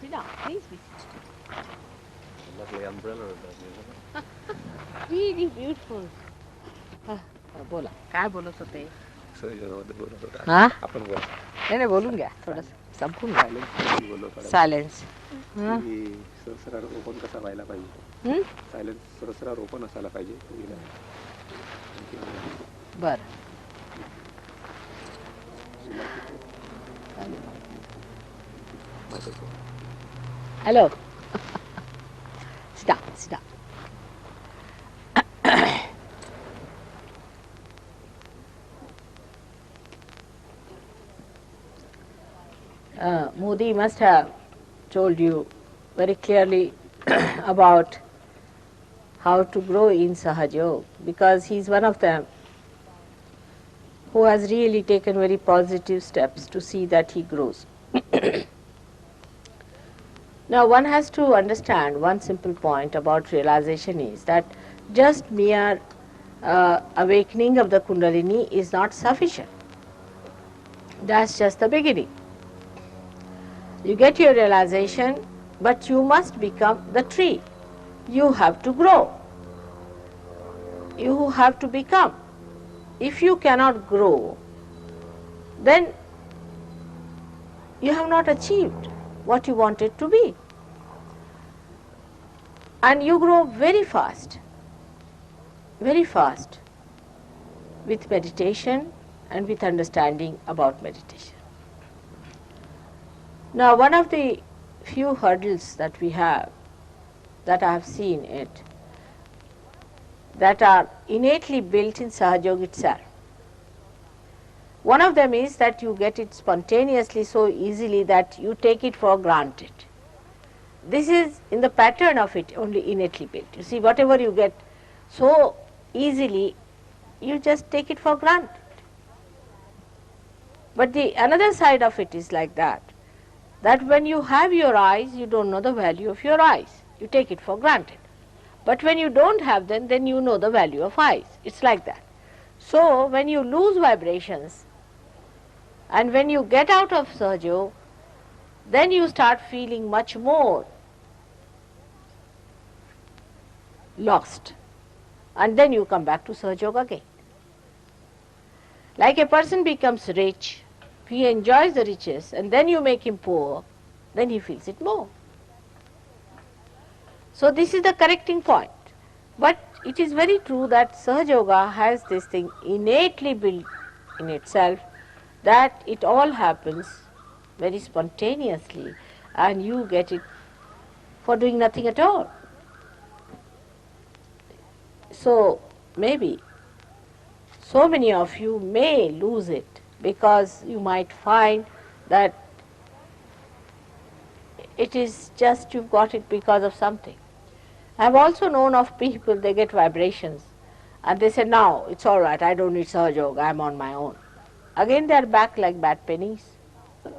Sit down, please be seated. Lovely umbrella of that, Really beautiful. बोला काय बोलत होते हाँ नहीं नहीं बोलूँगा थोड़ा संपूर्ण सायलेन्स सरसरा ओपन कसा व्हायला पाहिजे सायलेन्स सरसरा ओपन असायला पाहिजे बरं Hello. Sit down, sit down. Modi must have told you very clearly about how to grow in SahajaYoga, because he is one of them who has really taken very positive steps to see that he grows. Now one has to understand one simple point about realization is that just mere awakening of the Kundalini is not sufficient. That's just the beginning. You get your realization, but you must become the tree. You have to grow. You have to become. If you cannot grow, then you have not achieved what you wanted to be. And you grow very fast with meditation and with understanding about meditation. Now one of the few hurdles that we have, that I have seen it, that are innately built in SahajaYoga itself. One of them is that you get it spontaneously so easily that you take it for granted. This is in the pattern of it only innately built. You see, whatever you get so easily, you just take it for granted. But the another side of it is like that when you have your eyes, you don't know the value of your eyes. You take it for granted. But when you don't have them, then you know the value of eyes. It's like that. So when you lose vibrations, and when you get out of SahajaYoga, then you start feeling much more lost. And then you come back to SahajaYoga again. Like a person becomes rich, he enjoys the riches, and then you make him poor, then he feels it more. So this is the correcting point. But it is very true that SahajaYoga has this thing innately built in itself, that it all happens very spontaneously and you get it for doing nothing at all. So maybe so many of you may lose it because you might find that it is just you've got it because of something. I have also known of people, they get vibrations and they say, now it's all right, I don't need SahajaYoga, I'm on my own. Again they are back like bad pennies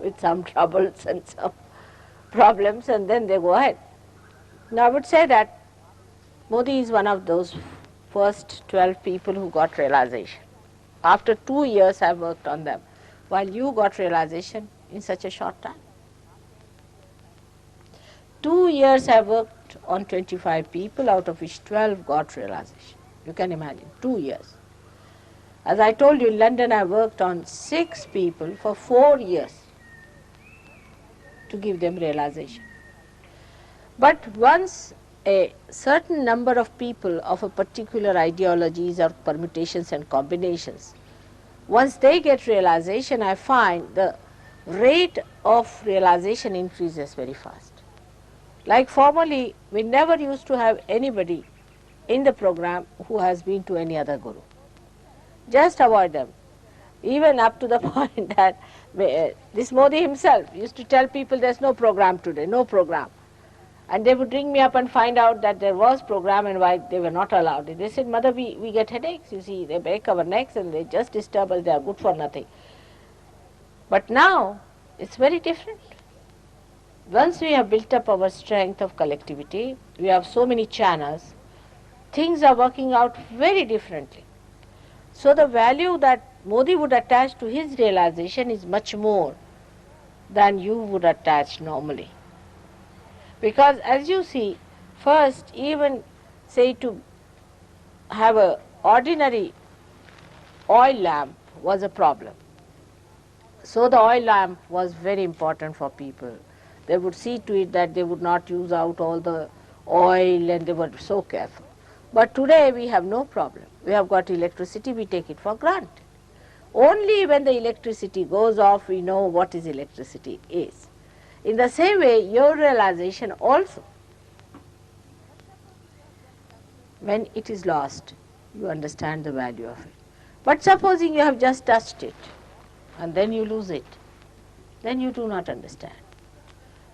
with some troubles and some problems, and then they go ahead. Now I would say that Modi is one of those first 12 people who got realization. After 2 years I worked on them, while you got realization in such a short time. 2 years I worked on 25 people, out of which 12 got realization. You can imagine, 2 years. As I told you, in London I worked on 6 people for 4 years to give them realization. But once a certain number of people of a particular ideologies or permutations and combinations once they get realization, I find the rate of realization increases very fast. Like formerly, we never used to have anybody in the program who has been to any other guru. Just avoid them. Even up to the point that this Modi himself used to tell people there's no program today, no program. And they would ring me up and find out that there was program and why they were not allowed. They said, Mother, we get headaches, you see, they break our necks and they just disturb us, they are good for nothing. But now, it's very different. Once we have built up our strength of collectivity, we have so many channels, things are working out very differently. So the value that Modi would attach to his realization is much more than you would attach normally. Because as you see, first even say to have an ordinary oil lamp was a problem. So the oil lamp was very important for people. They would see to it that they would not use out all the oil and they were so careful. But today we have no problem. We have got electricity, we take it for granted. Only when the electricity goes off we know what is electricity is. In the same way, your realization also, when it is lost, you understand the value of it. But supposing you have just touched it and then you lose it, then you do not understand.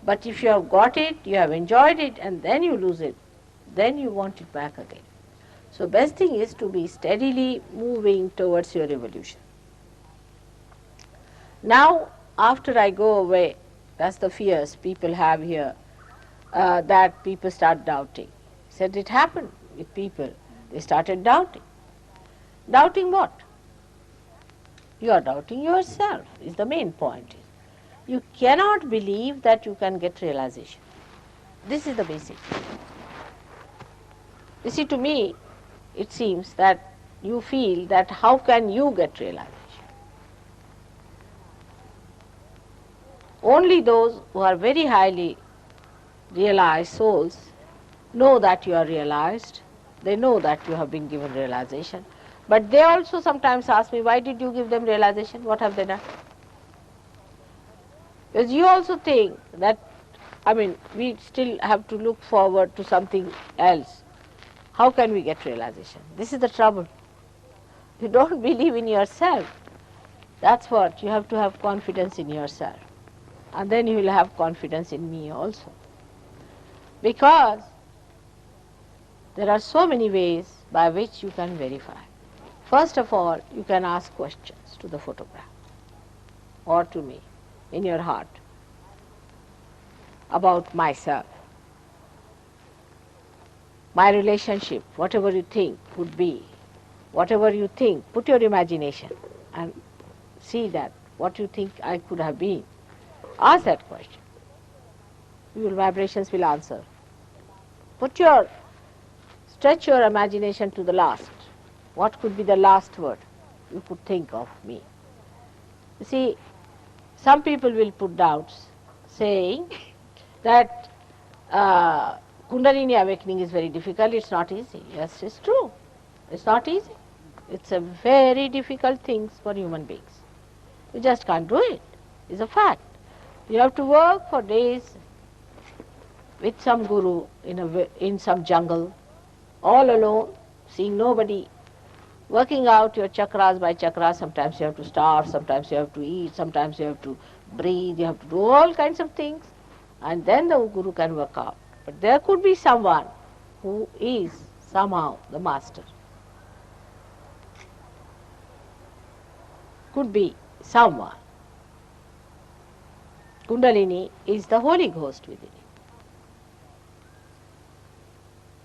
But if you have got it, you have enjoyed it and then you lose it, then you want it back again. So best thing is to be steadily moving towards your evolution. Now after I go away, that's the fears people have here, that people start doubting. Said it happened with people. They started doubting. Doubting what? You are doubting yourself is the main point. You cannot believe that you can get realization. This is the basic. You see, to me, it seems that you feel that how can you get realization? Only those who are very highly realized souls know that you are realized. They know that you have been given realization. But they also sometimes ask me, why did you give them realization? What have they done? Because you also think that, we still have to look forward to something else. How can we get realization? This is the trouble. You don't believe in yourself. That's what, you have to have confidence in yourself. And then you will have confidence in me also. Because there are so many ways by which you can verify. First of all, you can ask questions to the photograph or to me in your heart about myself, my relationship, whatever you think would be, whatever you think, put your imagination and see that what you think I could have been. Ask that question. Your vibrations will answer. Stretch your imagination to the last. What could be the last word you could think of me? You see, some people will put doubts saying that Kundalini awakening is very difficult, it's not easy. Yes, it's true. It's not easy. It's a very difficult thing for human beings. You just can't do it. It's a fact. You have to work for days with some guru in some jungle, all alone, seeing nobody, working out your chakras by chakras. Sometimes you have to starve, sometimes you have to eat, sometimes you have to breathe, you have to do all kinds of things, and then the guru can work out. But there could be someone who is somehow the master. Could be someone. Kundalini is the Holy Ghost within it.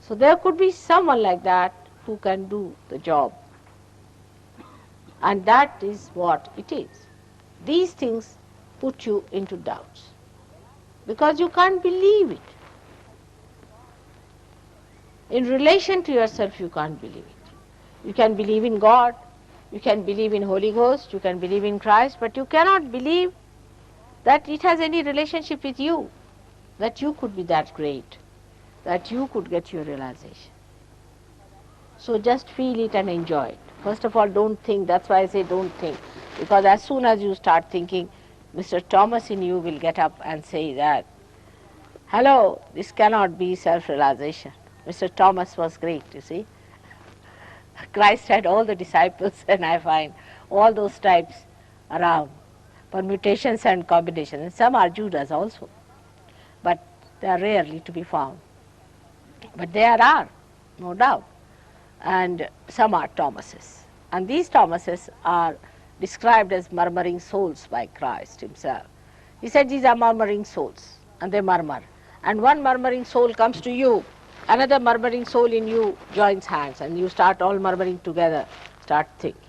So there could be someone like that who can do the job. And that is what it is. These things put you into doubts because you can't believe it. In relation to yourself, you can't believe it. You can believe in God, you can believe in Holy Ghost, you can believe in Christ, but you cannot believe that it has any relationship with you, that you could be that great, that you could get your realization. So just feel it and enjoy it. First of all, don't think. That's why I say don't think. Because as soon as you start thinking, Mr. Thomas in you will get up and say that, hello, this cannot be self-realization. Mr. Thomas was great, you see. Christ had all the disciples, and I find all those types around, permutations and combinations. And some are Judas also, but they are rarely to be found. But there are, no doubt. And some are Thomases. And these Thomases are described as murmuring souls by Christ himself. He said these are murmuring souls, and they murmur. And one murmuring soul comes to you, another murmuring soul in you joins hands, and you start all murmuring together, start thinking.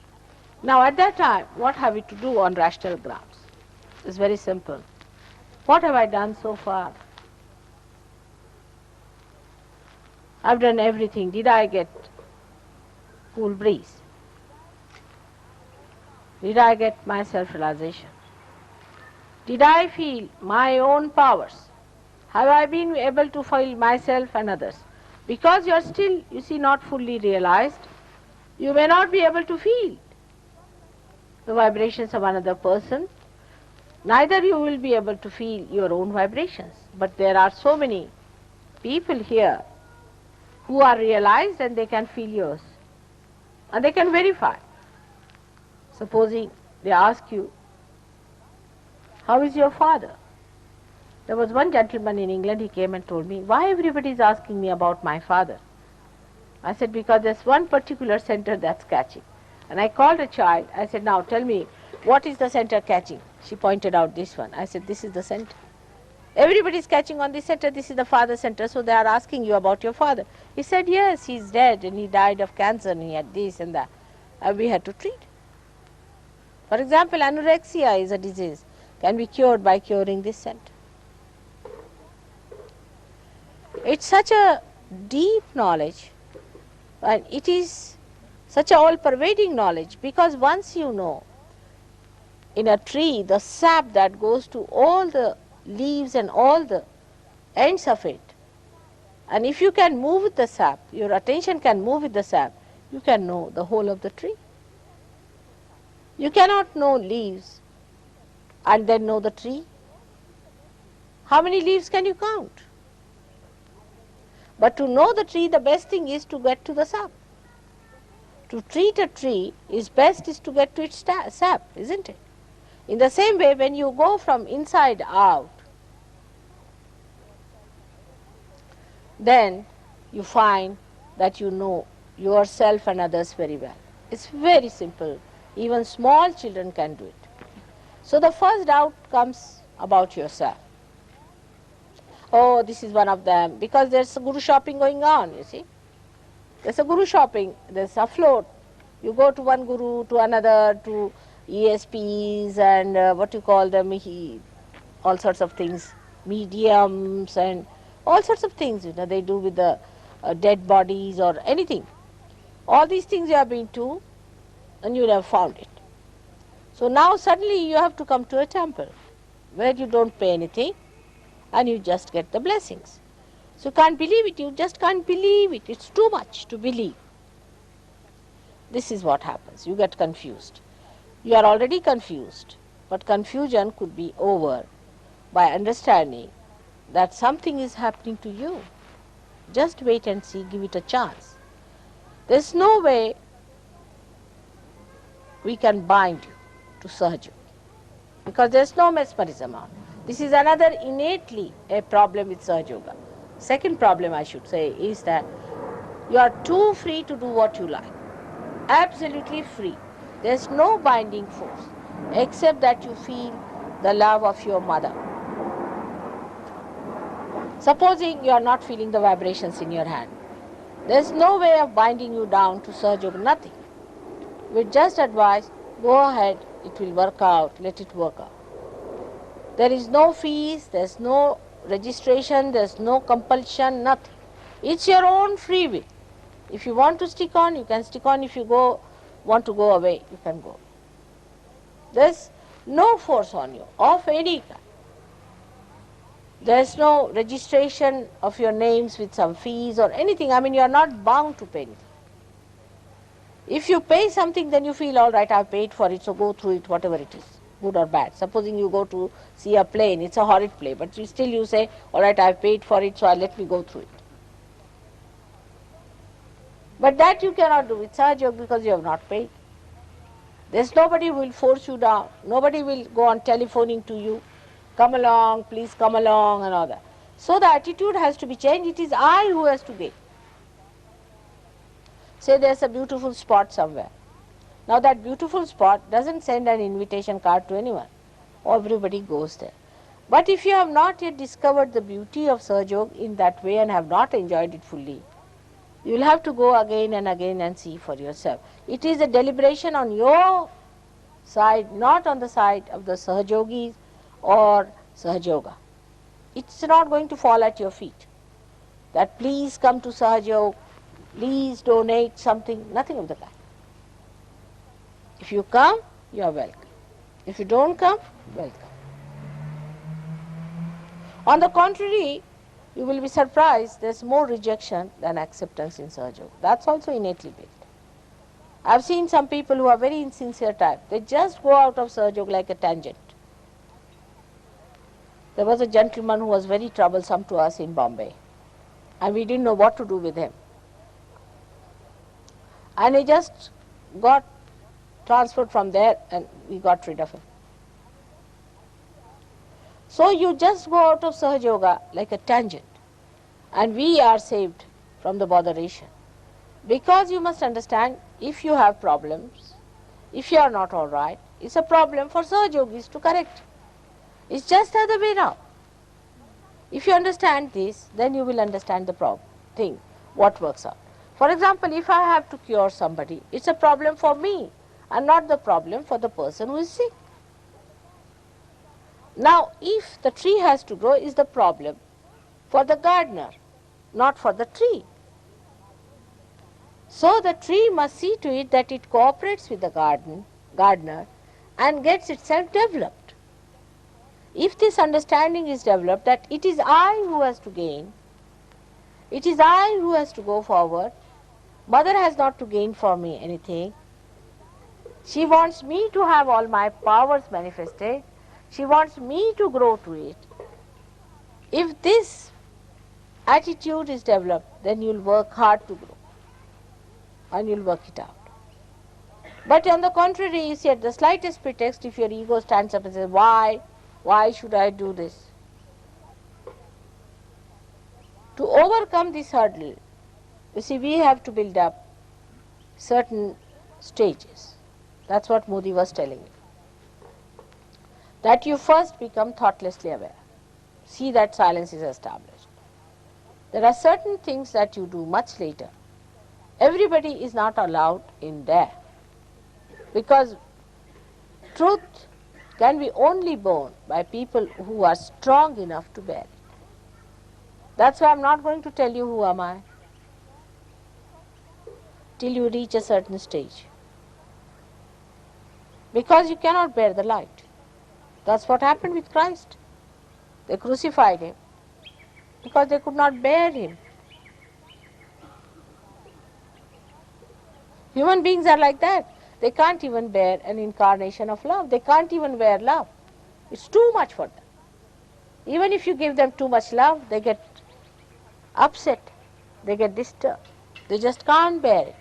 Now at that time, what have we to do on rational grounds? It's very simple. What have I done so far? I've done everything. Did I get cool breeze? Did I get my self-realization? Did I feel my own powers? Have I been able to feel myself and others? Because you are still, you see, not fully realized, you may not be able to feel the vibrations of another person. Neither you will be able to feel your own vibrations. But there are so many people here who are realized and they can feel yours. And they can verify. Supposing they ask you, how is your father? There was one gentleman in England, he came and told me, why everybody is asking me about my father? I said, because there's one particular center that's catching. And I called a child, I said, now tell me, what is the center catching? She pointed out this one. I said, this is the center. Everybody is catching on this center, this is the father center, so they are asking you about your father. He said, yes, he's dead and he died of cancer and he had this and that. And we had to treat. For example, anorexia is a disease, can be cured by curing this center. It's such a deep knowledge, and it is such a all-pervading knowledge, because once you know in a tree the sap that goes to all the leaves and all the ends of it, and if you can move with the sap, your attention can move with the sap, you can know the whole of the tree. You cannot know leaves and then know the tree. How many leaves can you count? But to know the tree, the best thing is to get to the sap. To treat a tree is best is to get to its sap, isn't it? In the same way, when you go from inside out, then you find that you know yourself and others very well. It's very simple. Even small children can do it. So the first doubt comes about yourself. Oh, this is one of them, because there's a guru shopping going on, you see. There's a guru shopping, there's a float. You go to one guru, to another, to ESPs and what you call them, all sorts of things, mediums and all sorts of things, you know, they do with the dead bodies or anything. All these things you have been to and you have found it. So now suddenly you have to come to a temple where you don't pay anything and you just get the blessings. So you can't believe it, you just can't believe it. It's too much to believe. This is what happens. You get confused. You are already confused, but confusion could be over by understanding that something is happening to you. Just wait and see, give it a chance. There's no way we can bind you to SahajaYoga, because there's no mesmerism on. This is another innately a problem with SahajaYoga. Second problem, I should say, is that you are too free to do what you like. Absolutely free. There's no binding force except that you feel the love of your mother. Supposing you are not feeling the vibrations in your hand, there's no way of binding you down to SahajaYoga, nothing. We just advise, go ahead, it will work out, let it work out. There is no fees, there's no registration, there's no compulsion, nothing. It's your own free will. If you want to stick on, you can stick on. If you want to go away, you can go. There's no force on you of any kind. There's no registration of your names with some fees or anything. I mean, you are not bound to pay anything. If you pay something, then you feel, all right, I've paid for it, so go through it, whatever it is, good or bad. Supposing you go to see a plane, it's a horrid play, but you say, all right, I've paid for it, so let me go through it. But that you cannot do with Sahaja because you have not paid. There's nobody who will force you down. Nobody will go on telephoning to you, come along, please come along, and all that. So the attitude has to be changed. It is I who has to gain. Say there's a beautiful spot somewhere. Now that beautiful spot doesn't send an invitation card to anyone. Everybody goes there. But if you have not yet discovered the beauty of Sahaja in that way and have not enjoyed it fully, you will have to go again and see for yourself. It is a deliberation on your side, not on the side of the Sahajogis or Sahaja. It's not going to fall at your feet. That please come to Sahaja, please donate something, nothing of the kind. If you come, you are welcome. If you don't come, welcome. On the contrary, you will be surprised there's more rejection than acceptance in Sahaja. That's also innately built. I've seen some people who are very insincere type. They just go out of Sahaja like a tangent. There was a gentleman who was very troublesome to us in Bombay, and we didn't know what to do with him. And he just got transferred from there and we got rid of him. So you just go out of Sahaja like a tangent, and we are saved from the botheration. Because you must understand, if you have problems, if you are not all right, it's a problem for Sahajogis to correct. It's just the other way around. If you understand this, then you will understand the thing, what works out. For example, if I have to cure somebody, it's a problem for me and not the problem for the person who is sick. Now, if the tree has to grow, is the problem for the gardener, not for the tree. So the tree must see to it that it cooperates with the gardener and gets itself developed. If this understanding is developed that it is I who has to gain, it is I who has to go forward, mother has not to gain for me anything, she wants me to have all my powers manifested, she wants me to grow to it. If this attitude is developed, then you will work hard to grow and you will work it out. But on the contrary, you see, at the slightest pretext, if your ego stands up and says, why should I do this? To overcome this hurdle, you see, we have to build up certain stages. That's what Modi was telling you. That you first become thoughtlessly aware. See that silence is established. There are certain things that you do much later. Everybody is not allowed in there, because truth can be only borne by people who are strong enough to bear it. That's why I'm not going to tell you who am I till you reach a certain stage, because you cannot bear the light. That's what happened with Christ. They crucified him because they could not bear him. Human beings are like that. They can't even bear an incarnation of love. They can't even bear love. It's too much for them. Even if you give them too much love, they get upset. They get disturbed. They just can't bear it.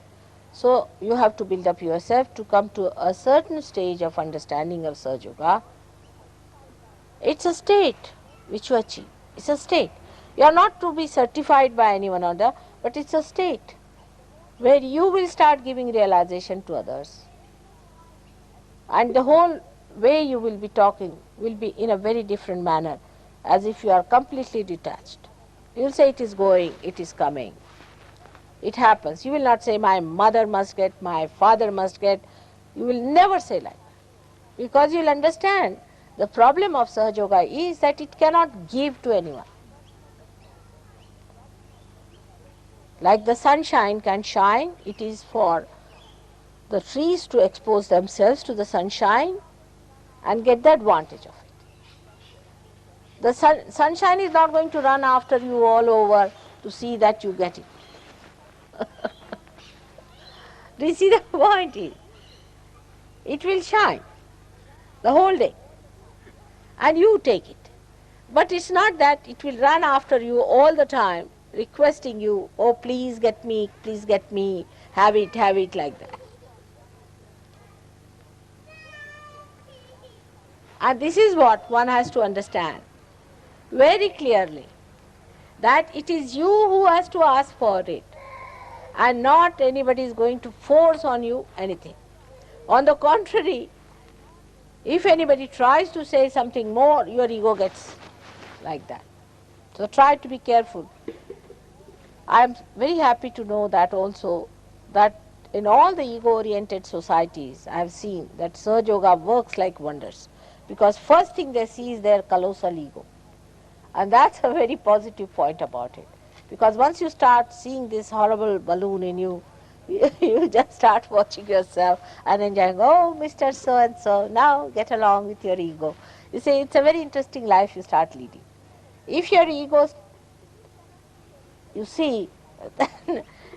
So you have to build up yourself to come to a certain stage of understanding of SahajaYoga. It's a state which you achieve. It's a state. You are not to be certified by anyone or other, but it's a state where you will start giving realization to others. And the whole way you will be talking will be in a very different manner, as if you are completely detached. You will say it is going, it is coming. It happens. You will not say my mother must get, my father must get. You will never say like that. Because you will understand the problem of SahajaYoga is that it cannot give to anyone. Like the sunshine can shine, it is for the trees to expose themselves to the sunshine and get the advantage of it. The sunshine is not going to run after you all over to see that you get it. Do you see the point is? It will shine the whole day and you take it. But it's not that it will run after you all the time, requesting you, oh please get me, have it like that. And this is what one has to understand very clearly, that it is you who has to ask for it and not anybody is going to force on you anything. On the contrary, if anybody tries to say something more, your ego gets like that. So try to be careful. I am very happy to know that also, that in all the ego-oriented societies, I have seen that SahajaYoga works like wonders, because first thing they see is their colossal ego. And that's a very positive point about it. Because once you start seeing this horrible balloon in you, you just start watching yourself and enjoying, oh, Mr. So-and-so, now get along with your ego. You see, it's a very interesting life you start leading. If your ego, you see,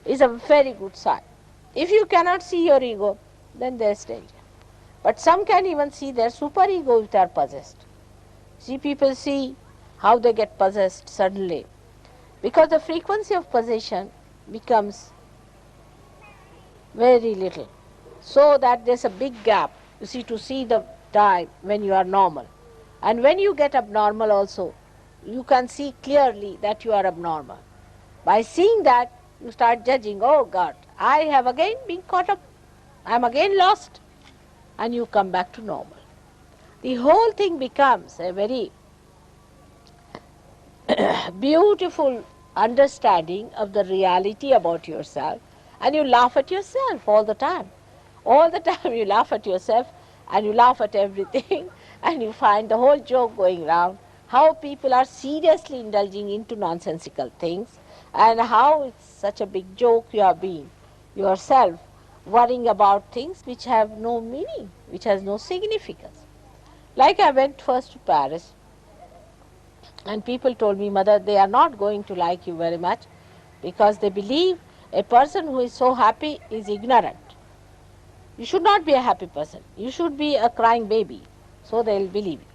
is a very good sign. If you cannot see your ego, then there's danger. But some can even see their superego if they are possessed. See, people see how they get possessed suddenly, because the frequency of possession becomes very little, so that there's a big gap, you see, to see the time when you are normal. And when you get abnormal also, you can see clearly that you are abnormal. By seeing that, you start judging, oh God, I have again been caught up, I am again lost, and you come back to normal. The whole thing becomes a very beautiful understanding of the reality about yourself, and you laugh at yourself all the time. All the time you laugh at yourself and you laugh at everything and you find the whole joke going round, how people are seriously indulging into nonsensical things and how it's such a big joke you have been yourself worrying about things which have no meaning, which has no significance. Like I went first to Paris, and people told me, Mother, they are not going to like you very much because they believe a person who is so happy is ignorant. You should not be a happy person. You should be a crying baby. So they will believe you.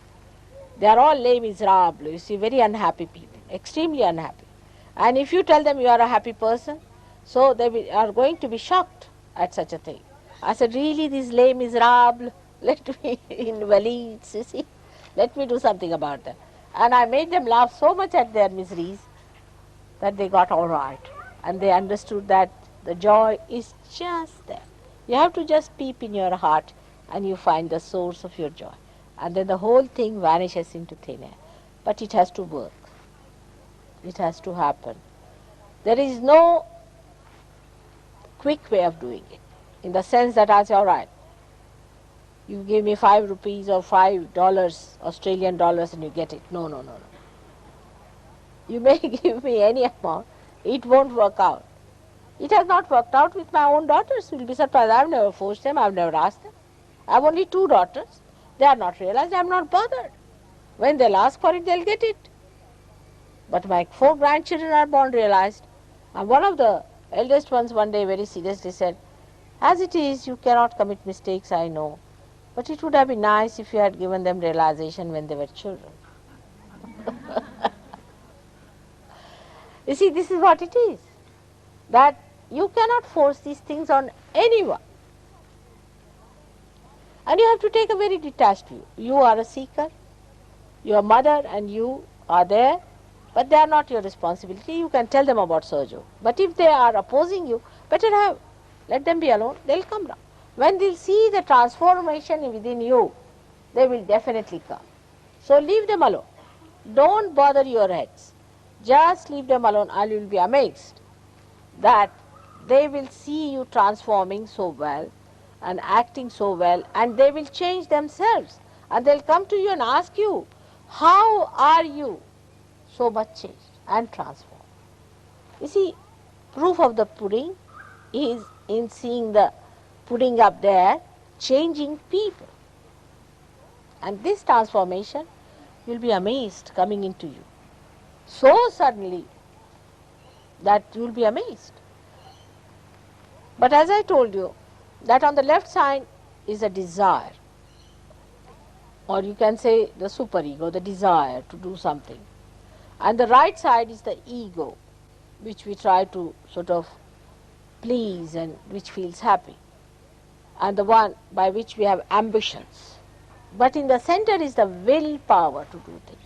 They are all les miserables. You see, very unhappy people, extremely unhappy. And if you tell them you are a happy person, so they are going to be shocked at such a thing. I said, really, these les miserables, let me invalids, you see, let me do something about them. And I made them laugh so much at their miseries that they got all right. And they understood that the joy is just there. You have to just peep in your heart and you find the source of your joy. And then the whole thing vanishes into thin air. But it has to work. It has to happen. There is no quick way of doing it, in the sense that I say, all right, you give me 5 rupees or $5, Australian dollars, and you get it. No, no, no, no. You may give me any amount, it won't work out. It has not worked out with my own daughters. You will be surprised. I have never forced them, I have never asked them. I have only 2 daughters. They are not realized, I am not bothered. When they'll ask for it, they'll get it. But my 4 grandchildren are born realized. And one of the eldest ones one day very seriously said, as it is, you cannot commit mistakes, I know. But it would have been nice if you had given them realization when they were children. You see, this is what it is. That you cannot force these things on anyone. And you have to take a very detached view. You are a seeker, your mother and you are there, but they are not your responsibility. You can tell them about SahajaYoga. But if they are opposing you, better let them be alone, they will come round. When they will see the transformation within you, they will definitely come. So leave them alone. Don't bother your heads. Just leave them alone and you will be amazed that they will see you transforming so well and acting so well, and they will change themselves. And they will come to you and ask you, how are you so much changed and transformed? You see, proof of the pudding is in seeing the pudding up there changing people. And this transformation, you will be amazed coming into you. So suddenly that you will be amazed. But as I told you, that on the left side is a desire, or you can say the superego, the desire to do something. And the right side is the ego, which we try to sort of please and which feels happy, and the one by which we have ambitions. But in the center is the willpower to do things.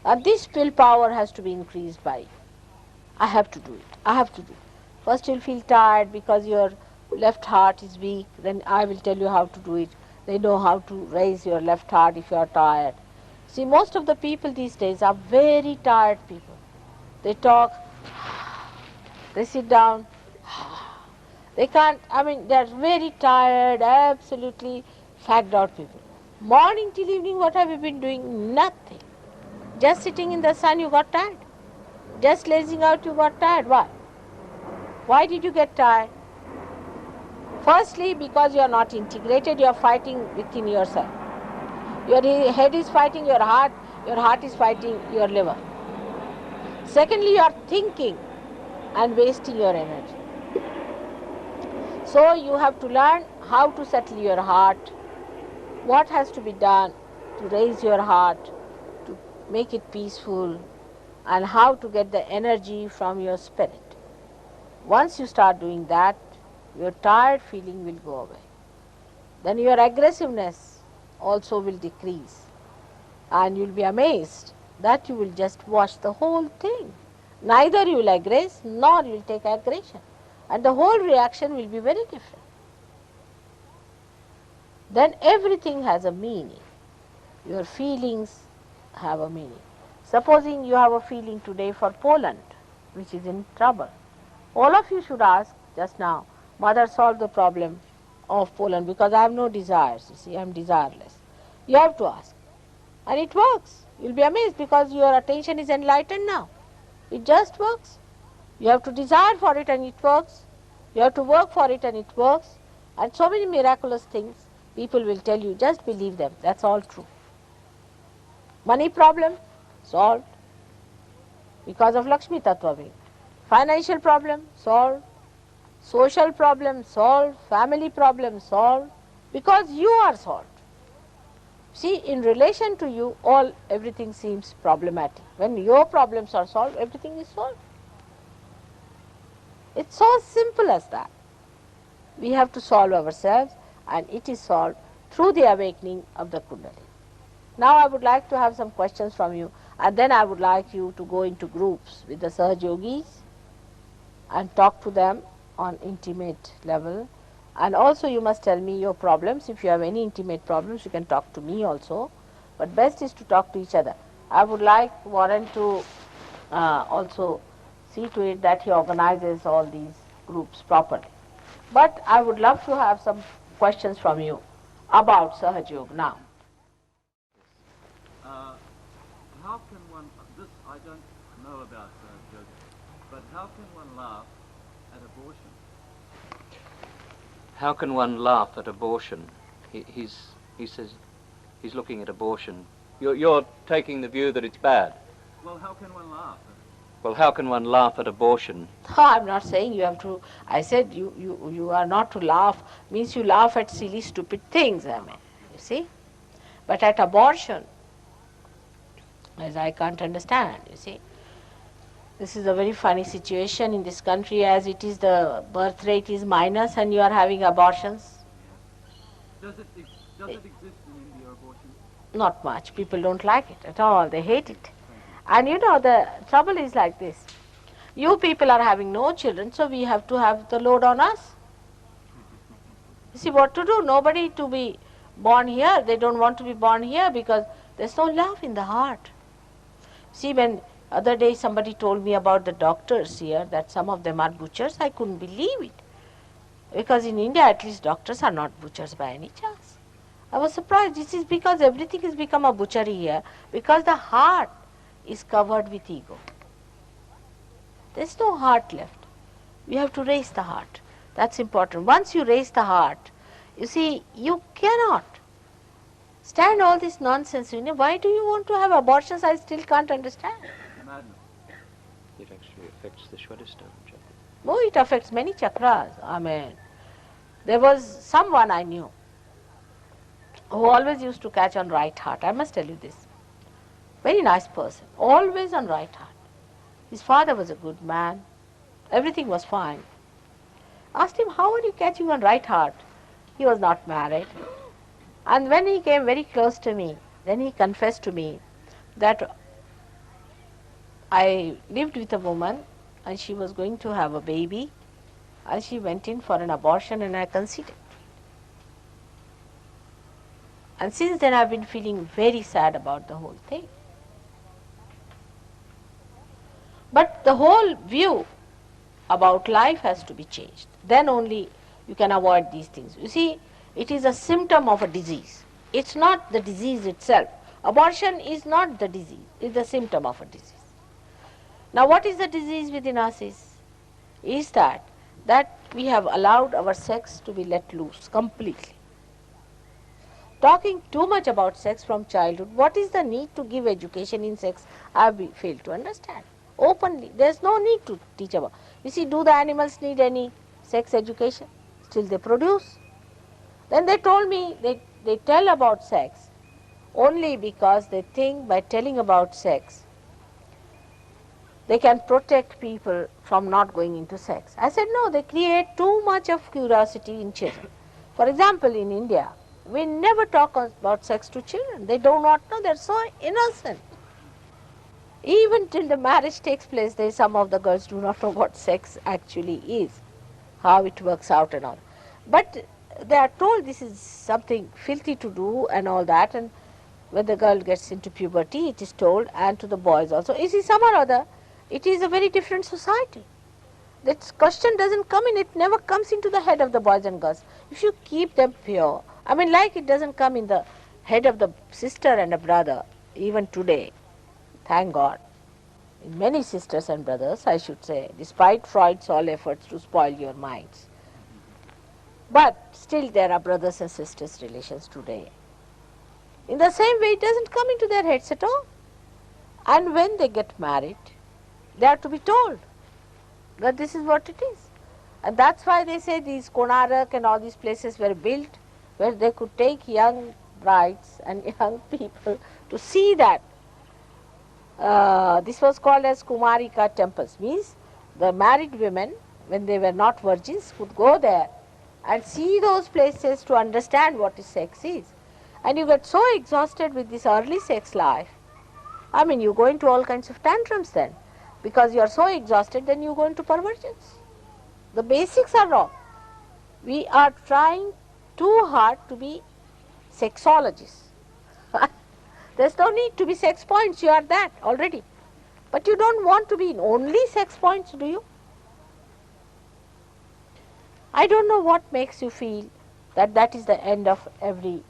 And this willpower has to be increased by, I have to do it, I have to do it. First you'll feel tired because your left heart is weak, then I will tell you how to do it. They know how to raise your left heart if you are tired. See, most of the people these days are very tired people. They talk, they sit down, they can't, they are very tired, absolutely fagged out people. Morning till evening, what have you been doing? Nothing. Just sitting in the sun, you got tired. Just lazing out, you got tired. Why? Why did you get tired? Firstly, because you are not integrated, you are fighting within yourself. Your head is fighting your heart is fighting your liver. Secondly, you are thinking and wasting your energy. So you have to learn how to settle your heart, what has to be done to raise your heart, to make it peaceful, and how to get the energy from your spirit. Once you start doing that, your tired feeling will go away. Then your aggressiveness also will decrease, and you will be amazed that you will just watch the whole thing. Neither you will aggress nor you will take aggression, and the whole reaction will be very different. Then everything has a meaning. Your feelings have a meaning. Supposing you have a feeling today for Poland, which is in trouble, all of you should ask just now, Mother, solve the problem of Poland, because I have no desires, you see, I am desireless. You have to ask. And it works. You will be amazed because your attention is enlightened now. It just works. You have to desire for it and it works. You have to work for it and it works. And so many miraculous things people will tell you, just believe them, that's all true. Money problem, solved because of Lakshmi Tattva being. Financial problem, solved. Social problem, solved. Family problem, solved. Because you are solved. See, in relation to you, everything seems problematic. When your problems are solved, everything is solved. It's so simple as that. We have to solve ourselves, and it is solved through the awakening of the Kundalini. Now I would like to have some questions from you, and then I would like you to go into groups with the SahajaYogis and talk to them on intimate level. And also you must tell me your problems. If you have any intimate problems, you can talk to me also. But best is to talk to each other. I would like Warren to also see to it that he organizes all these groups properly. But I would love to have some questions from you about SahajaYoga now. How can one, this I don't know about SahajaYoga, but how can one laugh at abortion? How can one laugh at abortion? He says he's looking at abortion. You're taking the view that it's bad. Well, how can one laugh? Well, how can one laugh at abortion? I'm not saying you have to. I said you are not to laugh, means you laugh at silly, stupid things, you see. But at abortion, as I can't understand, you see. This is a very funny situation in this country, as it is the birth rate is minus and you are having abortions. Does it exist in India, abortion? Not much. People don't like it at all. They hate it. And you know, the trouble is like this. You people are having no children, so we have to have the load on us. You see what to do? Nobody to be born here. They don't want to be born here because there's no love in the heart. See, when other day somebody told me about the doctors here, that some of them are butchers, I couldn't believe it. Because in India at least doctors are not butchers by any chance. I was surprised. This is because everything has become a butchery here, because the heart is covered with ego. There's no heart left. We have to raise the heart. That's important. Once you raise the heart, you see, you cannot stand all this nonsense. You know, why do you want to have abortions? I still can't understand. Madness. It actually affects the Swadhisthana chakra. Oh, it affects many chakras. I mean, there was someone I knew who always used to catch on right heart. I must tell you this. Very nice person, always on right heart. His father was a good man. Everything was fine. Asked him, how are you catching on right heart? He was not married. And when he came very close to me, then he confessed to me that I lived with a woman and she was going to have a baby and she went in for an abortion and I conceived. And since then I've been feeling very sad about the whole thing. But the whole view about life has to be changed. Then only you can avoid these things. You see, it is a symptom of a disease. It's not the disease itself. Abortion is not the disease, it's the symptom of a disease. Now what is the disease within us is that we have allowed our sex to be let loose completely. Talking too much about sex from childhood, what is the need to give education in sex? I have failed to understand. Openly, there is no need to teach about. You see, do the animals need any sex education? Still they produce. Then they told me they tell about sex only because they think by telling about sex they can protect people from not going into sex. I said no, they create too much of curiosity in children. For example, in India, we never talk about sex to children. They do not know, they are so innocent. Even till the marriage takes place, some of the girls do not know what sex actually is, how it works out and all. But they are told this is something filthy to do and all that, and when the girl gets into puberty, it is told, and to the boys also. You see, somehow or other, it is a very different society. That question doesn't come in, it never comes into the head of the boys and girls. If you keep them pure, I mean, like it doesn't come in the head of the sister and a brother, even today, thank God. In many sisters and brothers, I should say, despite Freud's all efforts to spoil your minds. But still there are brothers and sisters relations today. In the same way, it doesn't come into their heads at all. And when they get married, they are to be told that this is what it is. And that's why they say these Konarak and all these places were built where they could take young brides and young people to see that. This was called as Kumarika temples, means the married women, when they were not virgins, could go there and see those places to understand what sex is. And you get so exhausted with this early sex life. I mean, you go into all kinds of tantrums then. Because you are so exhausted, then you go into perversions. The basics are wrong. We are trying too hard to be sexologists. There's no need to be sex points, you are that already. But you don't want to be only sex points, do you? I don't know what makes you feel that is the end of every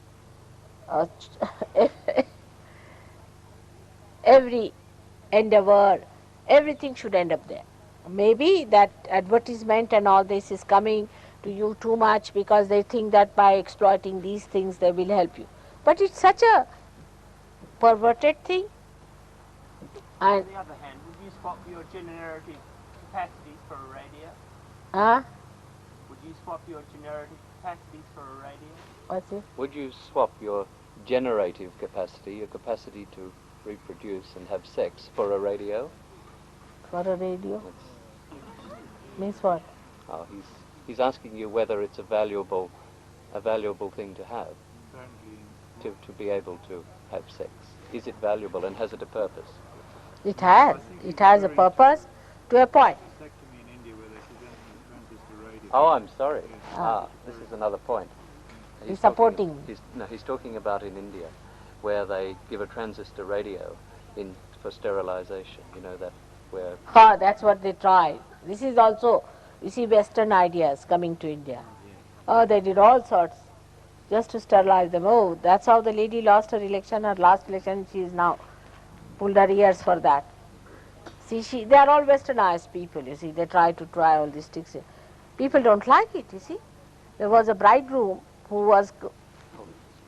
every endeavor. Everything should end up there. Maybe that advertisement and all this is coming to you too much because they think that by exploiting these things they will help you. But it's such a perverted thing. And on the other hand, would you swap your generative capacities for a radio? Huh? Would you swap your generative capacities for a radio? What's it? Would you swap your generative capacity, your capacity to reproduce and have sex, for a radio? For a radio? That's, Means what? oh, he's asking you whether it's a valuable thing to have, to be able to have sex. Is it valuable and has it a purpose? It has. It has a purpose to a point. Oh, I'm sorry. This is another point. He's supporting. He's talking about in India, where they give a transistor radio for sterilization. You know that where. That's what they tried. This is also, you see, Western ideas coming to India. Oh, they did all sorts just to sterilize them. Oh, that's how the lady lost her election. Her last election, she is now pulled her ears for that. See, they are all westernized people. You see, they try all these tricks. People don't like it. You see, there was a bridegroom who was.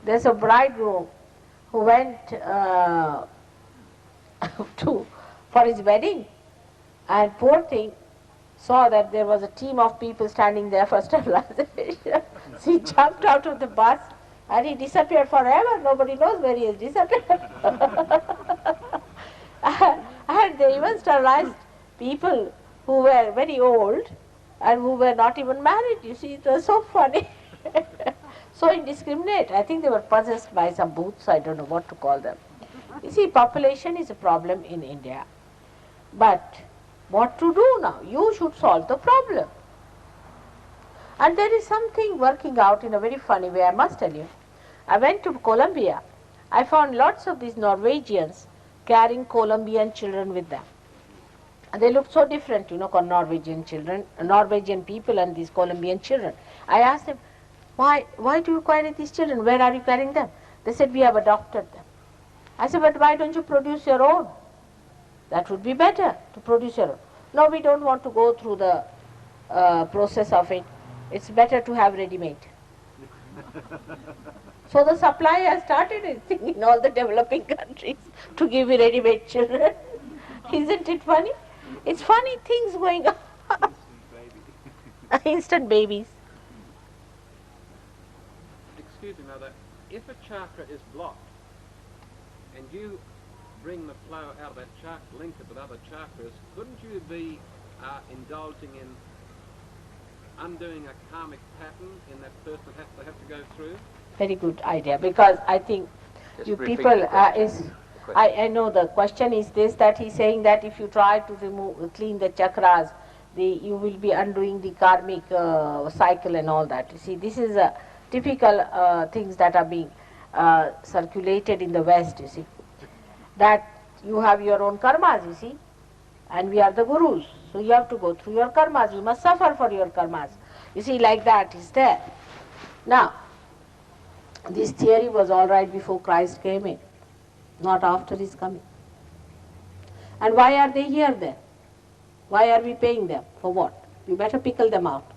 There's a bridegroom who went for his wedding, and poor thing, saw that there was a team of people standing there for sterilization. So he jumped out of the bus and he disappeared forever. Nobody knows where he has disappeared. And they even sterilized people who were very old and who were not even married. You see, it was so funny. So indiscriminate. I think they were possessed by some bhoots, I don't know what to call them. You see, population is a problem in India. But what to do now? You should solve the problem. And there is something working out in a very funny way, I must tell you. I went to Colombia. I found lots of these Norwegians carrying Colombian children with them. And they looked so different, you know, Norwegian children, Norwegian people and these Colombian children. I asked them, why do you carry these children? Where are you carrying them? They said, we have adopted them. I said, but why don't you produce your own? That would be better, to produce your own. No, we don't want to go through the process of it. It's better to have ready-made. So the supply has started, I think, in all the developing countries to give you ready-made children. Isn't it funny? It's funny things going on. Instant babies. Excuse me, Mother. If a chakra is blocked and you bring the flow out of that chakra, link it with other chakras, couldn't you be indulging in undoing a karmic pattern in that person they have to go through? Very good idea, because I think Just you repeat people the question. is. I know the question is this, that he's saying that if you try to clean the chakras, you will be undoing the karmic cycle and all that. You see, this is a typical things that are being circulated in the West, you see. That you have your own karmas, you see, and we are the gurus. So you have to go through your karmas, you must suffer for your karmas. You see, like that is there. Now, this theory was all right before Christ came in, not after his coming. And why are they here then? Why are we paying them? For what? You better pickle them out.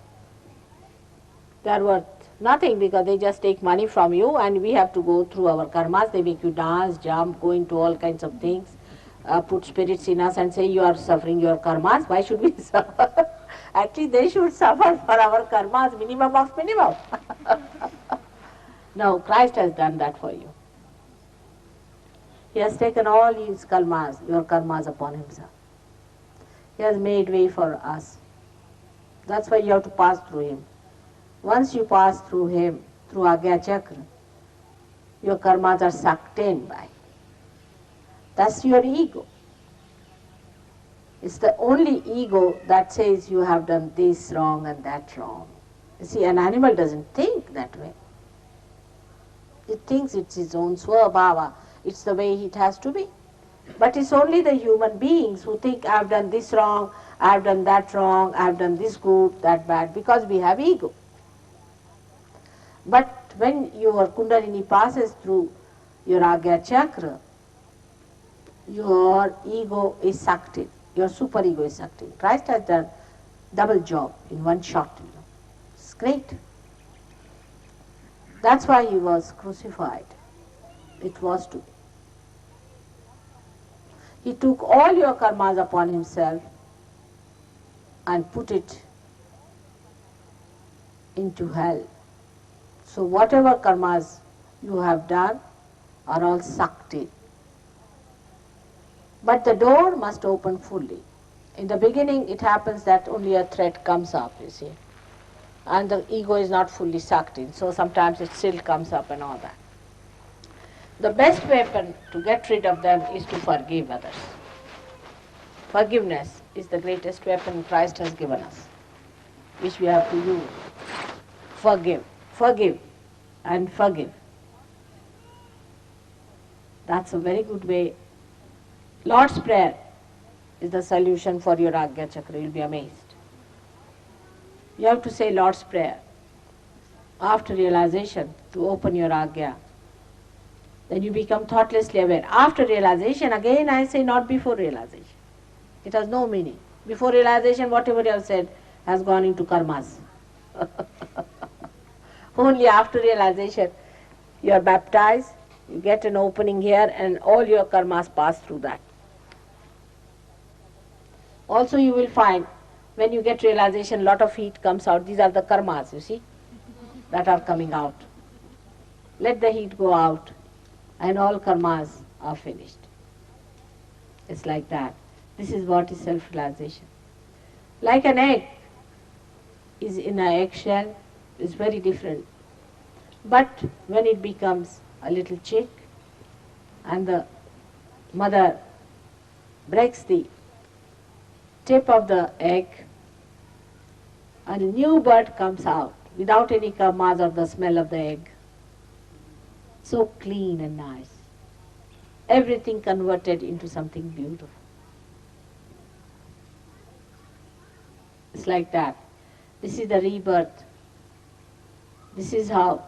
They are worth nothing because they just take money from you and we have to go through our karmas. They make you dance, jump, go into all kinds of things, put spirits in us and say you are suffering your karmas. Why should we suffer? Actually they should suffer for our karmas, minimum of minimum. No, Christ has done that for you. He has taken all his karmas, your karmas upon himself. He has made way for us. That's why you have to pass through him. Once you pass through him, through Agya Chakra, your karmas are sucked in by. That's your ego. It's the only ego that says you have done this wrong and that wrong. You see, an animal doesn't think that way. It thinks it's its own swabhava. It's the way it has to be. But it's only the human beings who think, I've done this wrong, I've done that wrong, I've done this good, that bad, because we have ego. But when your Kundalini passes through your Agya Chakra, your ego is sucked in, your superego is sucked in. Christ has done double job in one shot. You know. It's great. That's why he was crucified. It was to be. He took all your karmas upon himself and put it into hell. So whatever karmas you have done are all sucked in. But the door must open fully. In the beginning it happens that only a thread comes up, you see. And the ego is not fully sucked in, so sometimes it still comes up and all that. The best weapon to get rid of them is to forgive others. Forgiveness is the greatest weapon Christ has given us, which we have to use. Forgive, forgive, and forgive. That's a very good way. Lord's Prayer is the solution for your Agya Chakra. You'll be amazed. You have to say Lord's Prayer after realization to open your Agya. Then you become thoughtlessly aware. After realization, again I say not before realization. It has no meaning. Before realization, whatever you have said has gone into karmas. Only after realization, you are baptized, you get an opening here and all your karmas pass through that. Also you will find when you get realization, lot of heat comes out. These are the karmas, you see, that are coming out. Let the heat go out and all karmas are finished. It's like that. This is what is self-realization. Like an egg is in an eggshell, is very different. But when it becomes a little chick and the mother breaks the tip of the egg, a new bird comes out without any karmas of the smell of the egg. So clean and nice. Everything converted into something beautiful. It's like that. This is the rebirth. This is how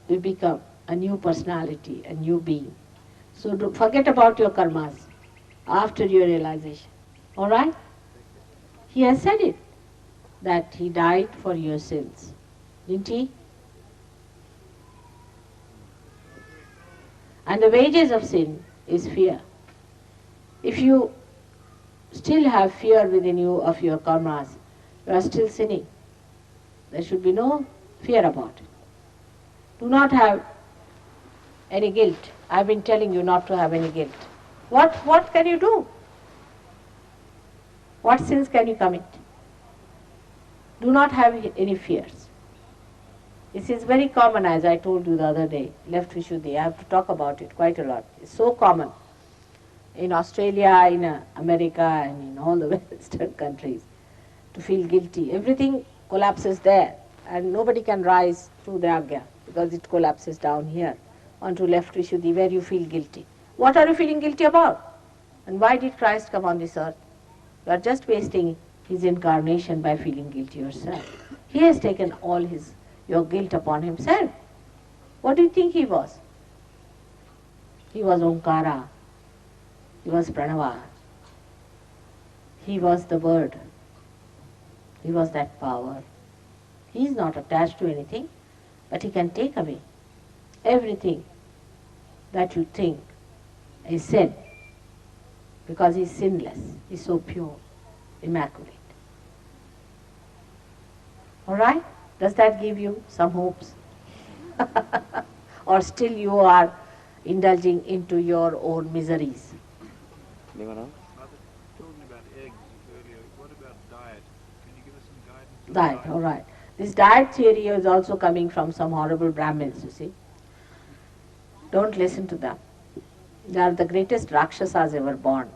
we become a new personality, a new being. So don't forget about your karmas after your realization. Alright? He has said it, that he died for your sins. Didn't he? And the wages of sin is fear. If you still have fear within you of your karmas, you are still sinning. There should be no fear about it. Do not have any guilt. I've been telling you not to have any guilt. What can you do? What sins can you commit? Do not have any fears. This is very common, as I told you the other day, left Vishuddhi. I have to talk about it quite a lot. It's so common in Australia, in America, and in all the Western countries to feel guilty. Everything collapses there, and nobody can rise through the Agya because it collapses down here onto left Vishuddhi where you feel guilty. What are you feeling guilty about? And why did Christ come on this earth? You are just wasting his incarnation by feeling guilty yourself. He has taken all your guilt upon himself. What do you think he was? He was Omkara. He was Pranava. He was the word. He was that power. He is not attached to anything, but he can take away everything that you think is sin, because he is sinless. He is so pure, immaculate. Alright? Does that give you some hopes? Or still you are indulging into your own miseries? Anyone else? Talking about eggs earlier, what about diet? Can you give us some guidance on Diet, alright. This diet theory is also coming from some horrible Brahmins, you see. Don't listen to them. They are the greatest Rakshasas ever born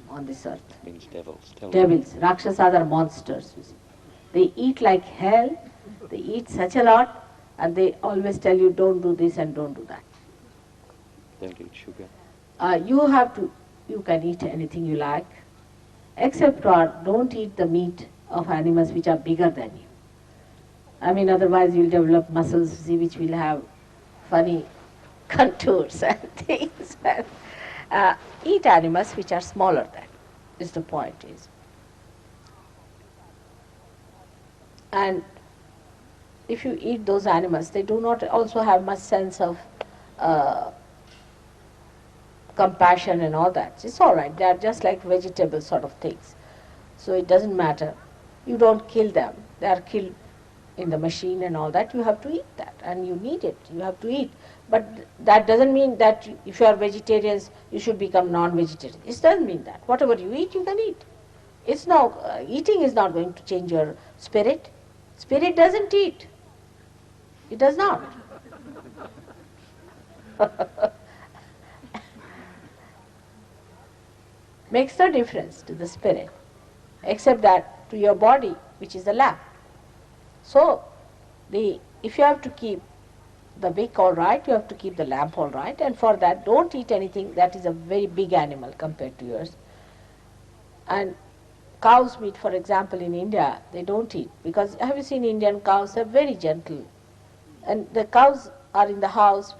on this earth. Means devils. Devils. Rakshasas are monsters, you see. They eat like hell, they eat such a lot, and they always tell you don't do this and don't do that. Don't eat sugar. You can eat anything you like, except for don't eat the meat of animals which are bigger than you. I mean, otherwise you'll develop muscles, see, which will have funny contours and things. Eat animals which are smaller than, is the point is. And if you eat those animals, they do not also have much sense of compassion and all that. It's all right. They are just like vegetable sort of things. So it doesn't matter. You don't kill them. They are killed in the machine and all that. You have to eat that, and you need it. You have to eat. But that doesn't mean that if you are vegetarians, you should become non-vegetarian. It doesn't mean that. Whatever you eat, you can eat. It's no eating is not going to change your spirit. Spirit doesn't eat. It does not. Makes no difference to the spirit, except that to your body, which is the lamp. So, if you have to keep the wick all right, you have to keep the lamp all right, and for that, don't eat anything that is a very big animal compared to yours. And cow's meat, for example, in India, they don't eat, because have you seen Indian cows? They're very gentle. And the cows are in the house,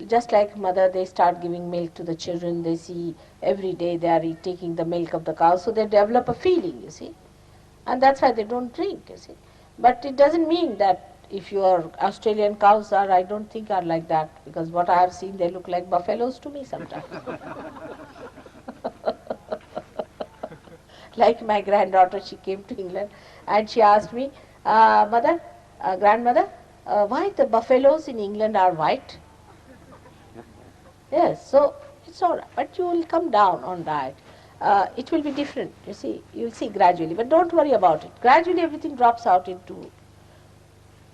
just like mother, they start giving milk to the children. They see every day they are taking the milk of the cow, so they develop a feeling, you see. And that's why they don't drink, you see. But it doesn't mean that if your Australian cows are, I don't think are like that, because what I have seen, they look like buffaloes to me sometimes. Like my granddaughter, she came to England and she asked me, grandmother, why the buffaloes in England are white? Yes, so it's all right, but you will come down on diet. It will be different, you see, you'll see gradually, but don't worry about it. Gradually everything drops out into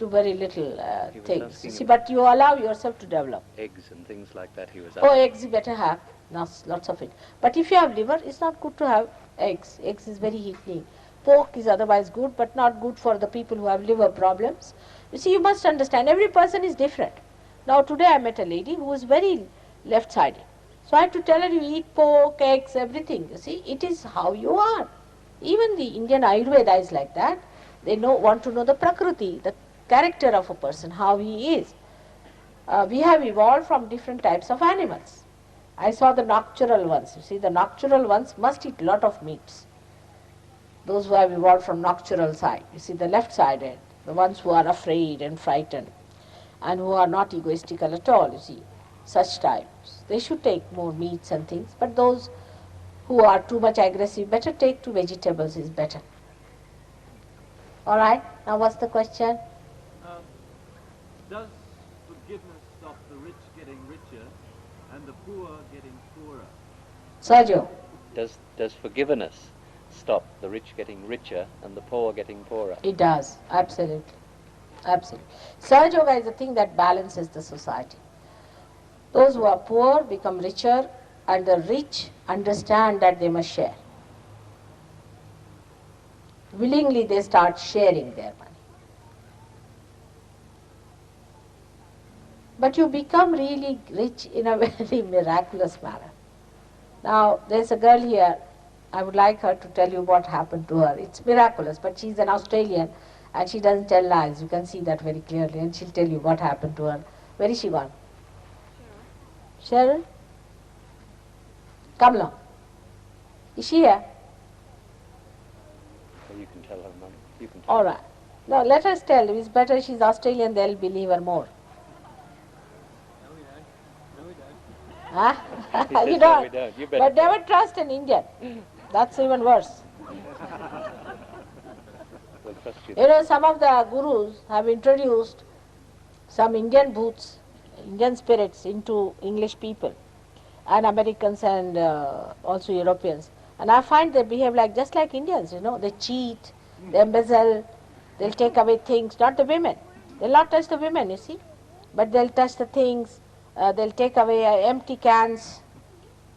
very little things, you see, but you allow yourself to develop. Eggs and things like that he was Oh, asking. eggs you better have, lots of it. But if you have liver, it's not good to have eggs. Eggs is very heating. Pork is otherwise good, but not good for the people who have liver problems. You see, you must understand, every person is different. Now today I met a lady who was very left-sided. So I had to tell her, you eat pork, eggs, everything. You see, it is how you are. Even the Indian Ayurveda is like that. They want to know the prakriti, the character of a person, how he is. We have evolved from different types of animals. I saw the nocturnal ones. You see, the nocturnal ones must eat a lot of meats. Those who have evolved from nocturnal side. You see, the left-sided, the ones who are afraid and frightened and who are not egoistical at all, you see, such types. They should take more meats and things, but those who are too much aggressive, better take to vegetables is better. All right, now what's the question? Does forgiveness stop the rich getting richer and the poor getting poorer? Sahaja. Does forgiveness stop the rich getting richer and the poor getting poorer? It does, absolutely. Absolutely. SahajaYoga is the thing that balances the society. Those who are poor become richer, and the rich understand that they must share. Willingly they start sharing their money. But you become really rich in a very miraculous manner. Now, there's a girl here, I would like her to tell you what happened to her. It's miraculous, but she's an Australian and she doesn't tell lies. You can see that very clearly, and she'll tell you what happened to her. Where is she gone? Cheryl? Come along. Is she here? Well, you can tell her, Mum. You can tell All her. right. No, let us tell. It's better she's Australian, they'll believe her more. No, we don't. No, we don't. Huh? He says, You "No, don't. we don't. You better But tell never trust an Indian. That's even worse. We'll trust you. You know, some of the gurus have introduced some Indian bhoots, Indian spirits into English people, and Americans and also Europeans. And I find they behave just like Indians, you know. They cheat, they embezzle, they'll take away things, not the women. They'll not touch the women, you see, but they'll touch the things, they'll take away empty cans.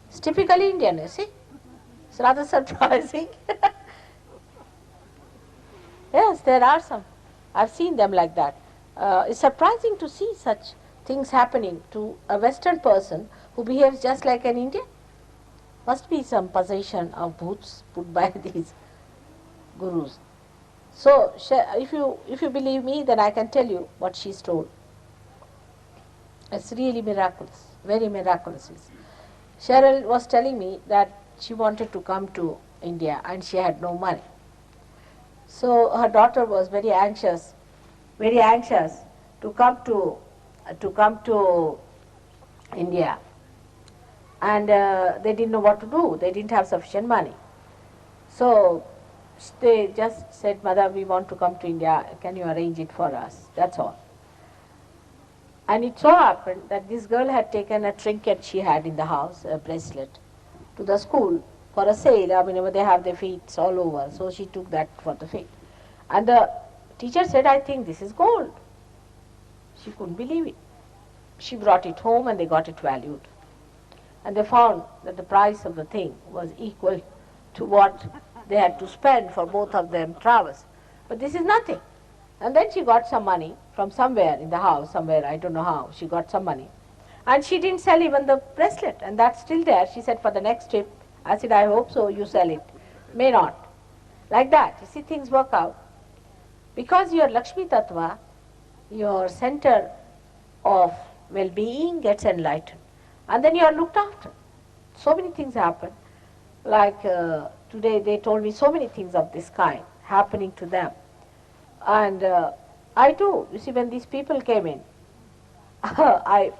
It's typically Indian, you see. It's rather surprising. Yes, there are some. I've seen them like that. It's surprising to see such things happening to a Western person who behaves just like an Indian. Must be some possession of bhoots put by these gurus. So, if you believe me, then I can tell you what she's told. It's really miraculous, very miraculous. Cheryl was telling me that she wanted to come to India and she had no money. So her daughter was very anxious to come to India, and they didn't know what to do. They didn't have sufficient money. So they just said, "Mother, we want to come to India. Can you arrange it for us?" That's all. And it so happened that this girl had taken a trinket she had in the house, a bracelet, to the school for a sale. I mean, they have their feet all over, so she took that for the feet. And the teacher said, "I think this is gold." She couldn't believe it. She brought it home and they got it valued. And they found that the price of the thing was equal to what they had to spend for both of them travels. But this is nothing. And then she got some money from somewhere in the house, somewhere, I don't know how, she got some money. And she didn't sell even the bracelet, and that's still there. She said, for the next trip, I said, I hope so, you sell it. May not. Like that, you see, things work out. Because your Lakshmi Tattva, your center of well-being gets enlightened. And then you are looked after. So many things happen. Like today they told me so many things of this kind happening to them. And I too, you see, when these people came in, I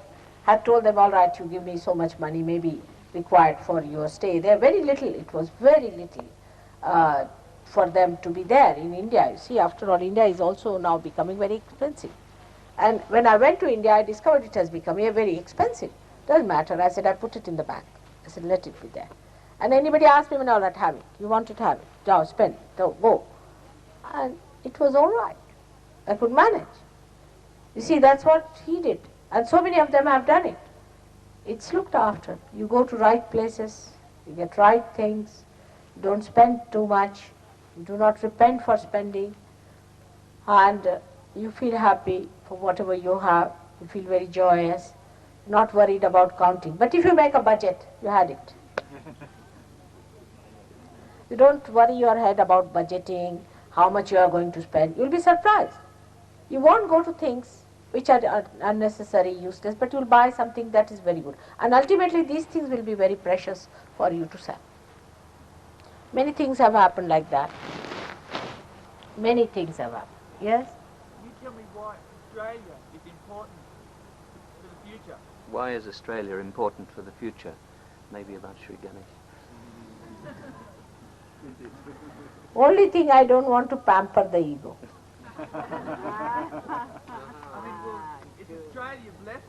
had told them, all right, you give me so much money, maybe required for your stay. There very little, it was very little. for them to be there in India. You see, after all, India is also now becoming very expensive. And when I went to India, I discovered it has become very expensive. Doesn't matter. I said, I put it in the bank. I said, let it be there. And anybody asked me, no, not have it. You want it, have it. Now, spend it. Now, go. And it was all right. I could manage. You see, that's what he did. And so many of them have done it. It's looked after. You go to right places, you get right things, you don't spend too much, you do not repent for spending, and you feel happy for whatever you have, you feel very joyous, not worried about counting. But if you make a budget, you had it. You don't worry your head about budgeting, how much you are going to spend. You'll be surprised. You won't go to things which are unnecessary, useless, but you'll buy something that is very good. And ultimately these things will be very precious for you to sell. Many things have happened like that. Many things have happened. Yes? You tell me why Australia is important for the future. Why is Australia important for the future? Maybe about Sri Ganesh. Only thing, I don't want to pamper the ego. I mean, well, is Australia blessed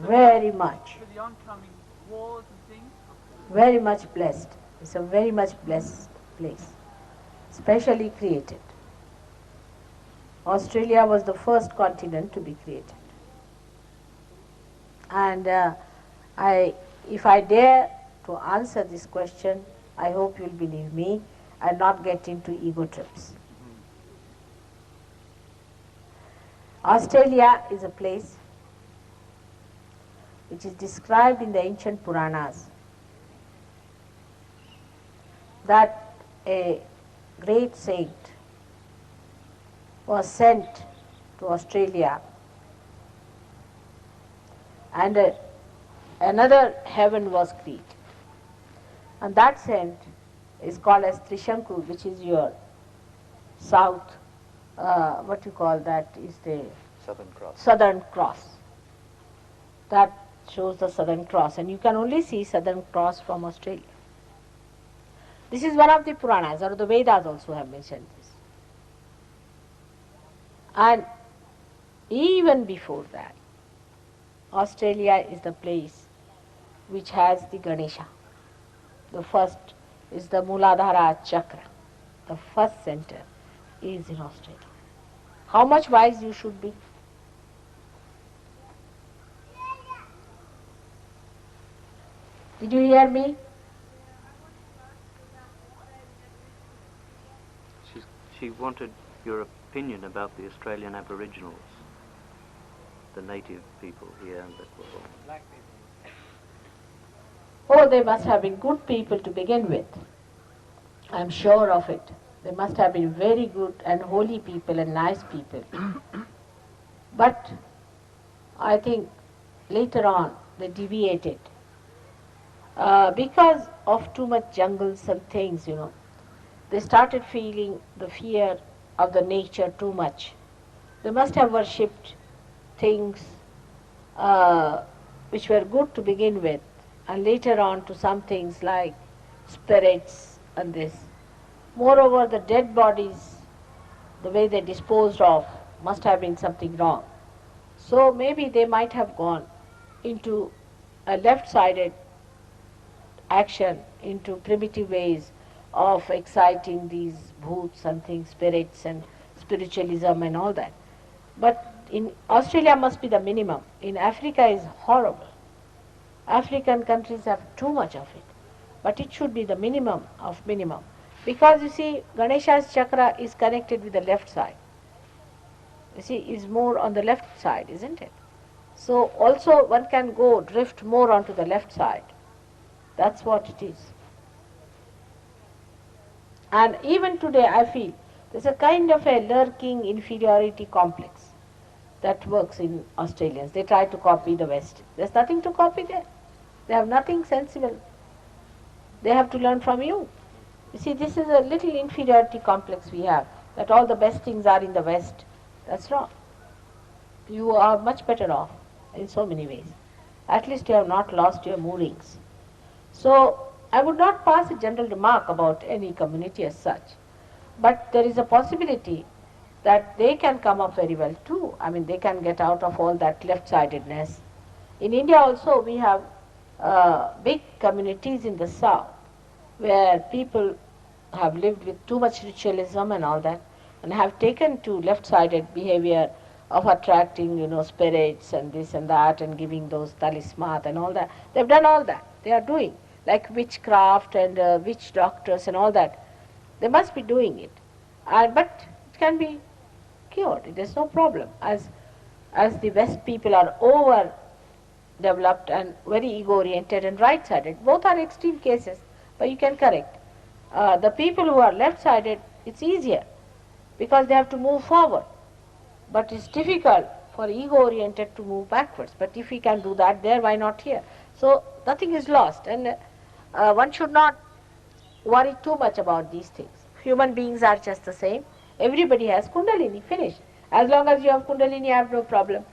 Very much. for the oncoming wars and things? Very much blessed. It's a very much blessed place. Specially created. Australia was the first continent to be created. And if I dare to answer this question, I hope you'll believe me and not get into ego trips. Australia is a place which is described in the ancient Puranas that a great saint was sent to Australia and another heaven was created. And that saint is called as Trishanku, which is your south, what you call that is the Southern Cross. Southern Cross. That shows the Southern Cross, and you can only see Southern Cross from Australia. This is one of the Puranas, or the Vedas also have mentioned this. And even before that, Australia is the place which has the Ganesha. The first is the Muladhara Chakra. The first center is in Australia. How much wise you should be? Did you hear me? She wanted your opinion about the Australian Aboriginals, the native people here that were born. Black people. Oh, they must have been good people to begin with. I'm sure of it. They must have been very good and holy people and nice people. But I think later on they deviated because of too much jungles and things, They started feeling the fear of the nature too much. They must have worshipped things which were good to begin with, and later on to some things like spirits and this. Moreover, the dead bodies, the way they disposed of, must have been something wrong. So maybe they might have gone into a left-sided action, into primitive ways of exciting these bhoots and things, spirits and spiritualism and all that. But in Australia must be the minimum. In Africa is horrible. African countries have too much of it. But it should be the minimum of minimum. Because you see, Ganesha's chakra is connected with the left side. You see, is more on the left side, isn't it? So also one can go drift more onto the left side. That's what it is. And even today I feel there's a kind of a lurking inferiority complex that works in Australians. They try to copy the West. There's nothing to copy there. They have nothing sensible. They have to learn from you. You see, this is a little inferiority complex we have, that all the best things are in the West. That's wrong. You are much better off in so many ways. At least you have not lost your moorings. So I would not pass a general remark about any community as such, but there is a possibility that they can come up very well too. I mean, they can get out of all that left-sidedness. In India also we have big communities in the south where people have lived with too much ritualism and all that, and have taken to left-sided behavior of attracting, spirits and this and that, and giving those talismans and all that. They've done all that. They are doing, like witchcraft and witch doctors and all that. They must be doing it. But it can be cured. There's no problem. As the West people are overdeveloped and very ego-oriented and right-sided. Both are extreme cases, but you can correct. The people who are left-sided, it's easier because they have to move forward. But it's difficult for ego-oriented to move backwards. But if we can do that there, why not here? So nothing is lost, and one should not worry too much about these things. Human beings are just the same. Everybody has Kundalini, finished. As long as you have Kundalini, I have no problem.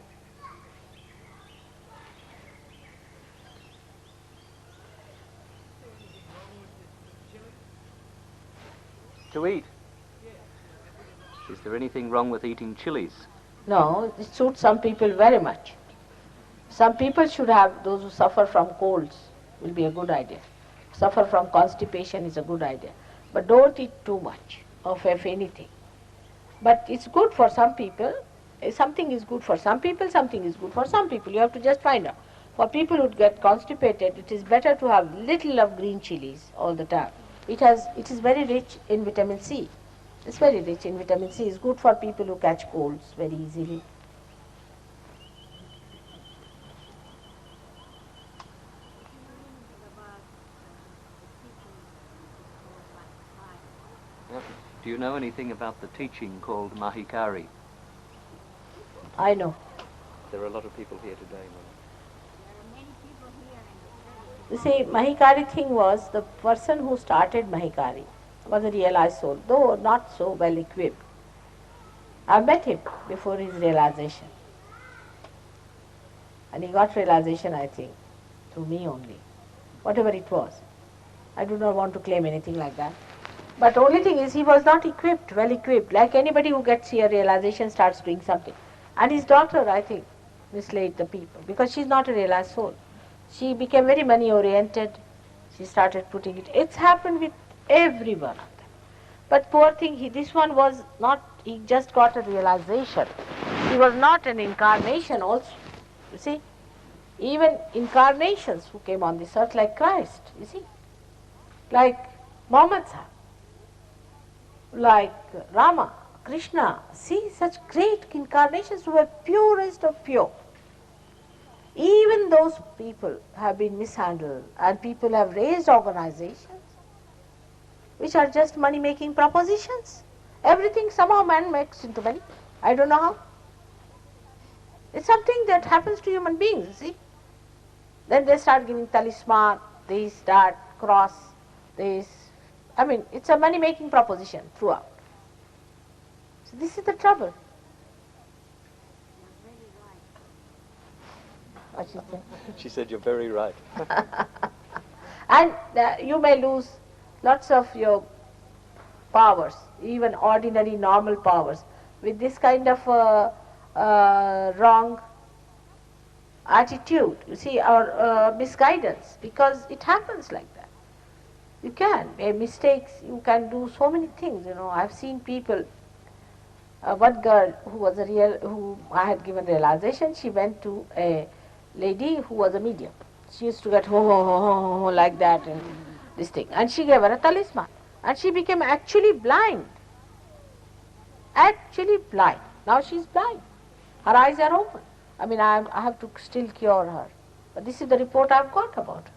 To eat? Is there anything wrong with eating chilies? No, it suits some people very much. Some people should have, those who suffer from colds, will be a good idea. Suffer from constipation is a good idea. But don't eat too much of anything. But it's good for some people. Something is good for some people, something is good for some people. You have to just find out. For people who get constipated, it is better to have little of green chilies all the time. It is very rich in vitamin C. It's very rich in vitamin C. It's good for people who catch colds very easily. Do you know anything about the teaching called Mahikari? I know. There are a lot of people here today. You see, Mahikari thing was, the person who started Mahikari was a realized soul, though not so well equipped. I met him before his realization. And he got realization, I think, through me only. Whatever it was. I do not want to claim anything like that. But only thing is, he was not equipped, well equipped. Like anybody who gets here realization starts doing something. And his daughter, I think, misled the people, because she's not a realized soul. She became very money oriented. She started putting it. It's happened with every one of them. But poor thing, this one was not, he just got a realization. He was not an incarnation also. You see, even incarnations who came on this earth, like Christ, you see, like Muhammad Sahib, like Rama, Krishna, see such great incarnations who were purest of pure. Even those people have been mishandled, and people have raised organizations which are just money-making propositions. Everything somehow man makes into money. I don't know how. It's something that happens to human beings, you see. Then they start giving talisman, they start cross, I mean, it's a money-making proposition throughout. So this is the trouble. What she said? She said you're very right. And you may lose lots of your powers, even ordinary normal powers, with this kind of wrong attitude, you see, or misguidance, because it happens like that. You can make mistakes, you can do so many things, I've seen people, one girl who I had given realization, she went to a lady who was a medium. She used to get ho ho ho ho ho like that and this thing, and she gave her a talisman, and she became actually blind. Actually blind. Now she's blind. Her eyes are open. I mean, I have to still cure her. But this is the report I've got about her.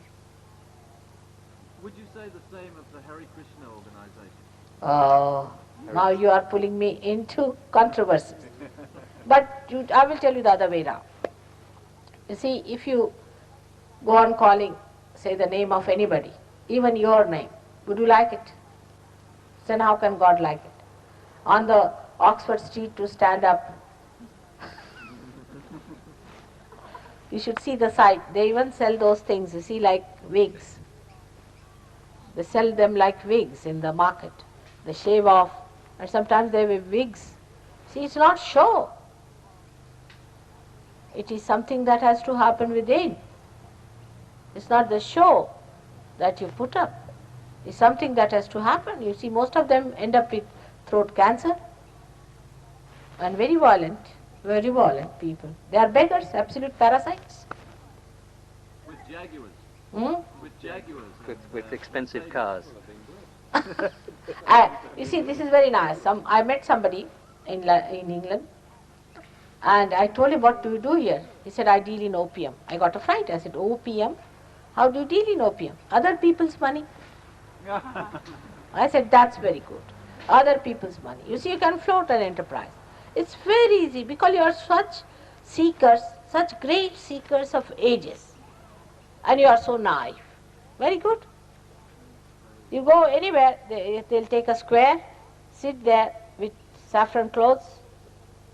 Would you say the same of the Hare Krishna organization? Oh, now you are pulling me into controversies. But I will tell you the other way round. You see, if you go on calling, say the name of anybody, even your name, would you like it? Then how can God like it? On the Oxford Street to stand up, you should see the sight. They even sell those things, you see, like wigs. They sell them like wigs in the market. They shave off, and sometimes they wear wigs. See, it's not show. It is something that has to happen within. It's not the show that you put up. It's something that has to happen. You see, most of them end up with throat cancer and very violent people. They are beggars, absolute parasites. With Jaguars. With Jaguars. With expensive cars. You see, this is very nice. I met somebody in England, and I told him, what do you do here? He said, I deal in opium. I got a fright. I said, opium? How do you deal in opium? Other people's money. I said, that's very good. Other people's money. You see, you can float an enterprise. It's very easy because you are such seekers, such great seekers of ages. And you are so naive. Very good. You go anywhere, they'll take a square, sit there with saffron clothes,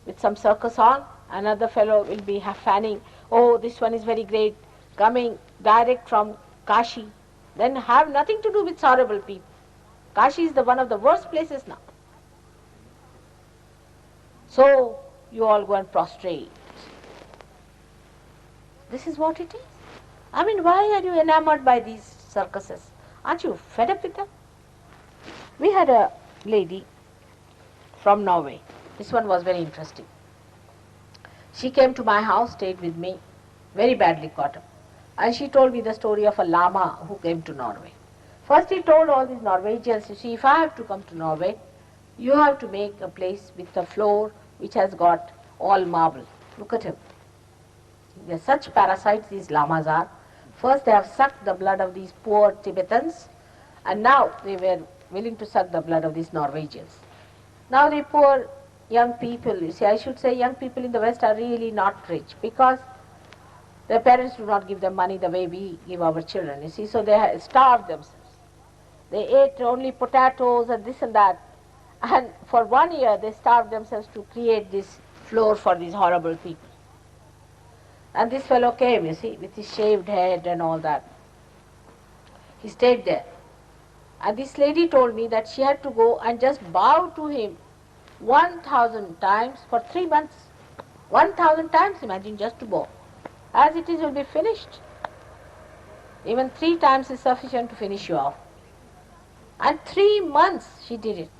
with some circus on. Another fellow will be fanning, oh, this one is very great, coming direct from Kashi. Then have nothing to do with horrible people. Kashi is one of the worst places now. So you all go and prostrate. This is what it is. I mean, why are you enamored by these circuses? Aren't you fed up with them? We had a lady from Norway. This one was very interesting. She came to my house, stayed with me, very badly caught up. And she told me the story of a Lama who came to Norway. First he told all these Norwegians, you see, if I have to come to Norway, you have to make a place with a floor which has got all marble. Look at him. They are such parasites these Lamas are. First they have sucked the blood of these poor Tibetans, and now they were willing to suck the blood of these Norwegians. Now the poor young people, you see, I should say young people in the West are really not rich because their parents do not give them money the way we give our children, you see, so they starve themselves. They ate only potatoes and this and that, and for 1 year they starved themselves to create this floor for these horrible people. And this fellow came, you see, with his shaved head and all that. He stayed there. And this lady told me that she had to go and just bow to him 1,000 times for 3 months. 1,000 times, imagine, just to bow. As it is, will be finished. Even 3 times is sufficient to finish you off. And 3 months she did it.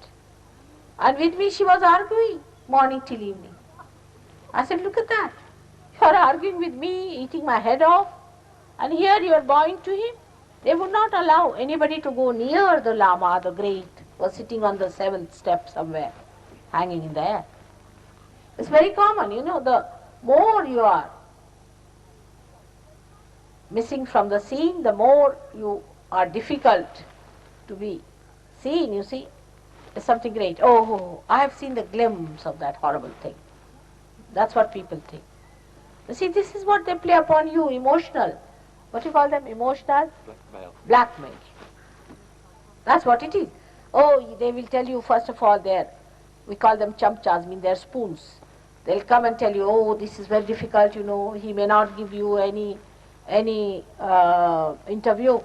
And with me she was arguing morning till evening. I said, look at that. You are arguing with me, eating my head off, and here you are bowing to him. They would not allow anybody to go near the Lama, the great, who was sitting on the 7th step somewhere, hanging in the air. It's very common, you know, the more you are missing from the scene, the more you are difficult to be seen, you see. It's something great. Oh, I have seen the glimpse of that horrible thing. That's what people think. You see, this is what they play upon you, emotional. What do you call them? Emotional? Blackmail. Blackmail. That's what it is. Oh, they will tell you, first of all, we call them chamchas, mean they're spoons. They'll come and tell you, oh, this is very difficult, you know, he may not give you any interview.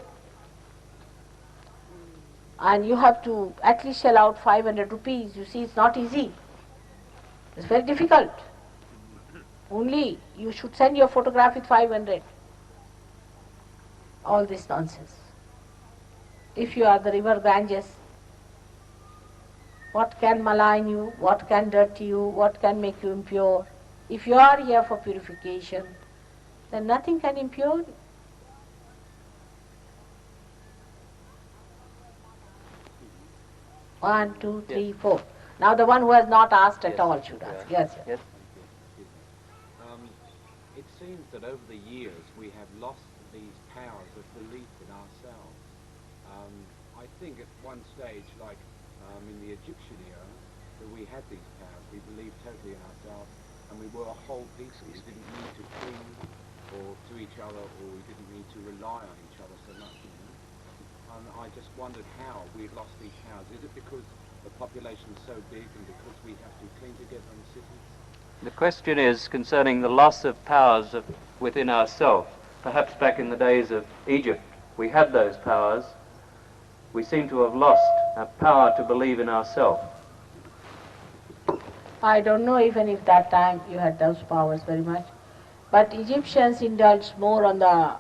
And you have to at least shell out 500 rupees. You see, it's not easy. It's very difficult. Only you should send your photograph with 500. All this nonsense. If you are the river Ganges, what can malign you? What can dirty you? What can make you impure? If you are here for purification, then nothing can impure you. One, two, three, four. Now the one who has not asked at all should ask. Yes, yes. It seems that over the years we have lost these powers of belief in ourselves. I think at one stage, like in the Egyptian era, that we had these powers. We believed totally in ourselves, and we were a whole piece. We didn't need to cling to each other, or we didn't need to rely on each other so much. You know? And I just wondered how we've lost these powers. Is it because the population is so big and because we have to cling together in cities? The question is concerning the loss of powers within ourselves. Perhaps back in the days of Egypt, we had those powers. we seem to have lost our power to believe in ourselves. I don't know even if that time you had those powers very much. But Egyptians indulged more on the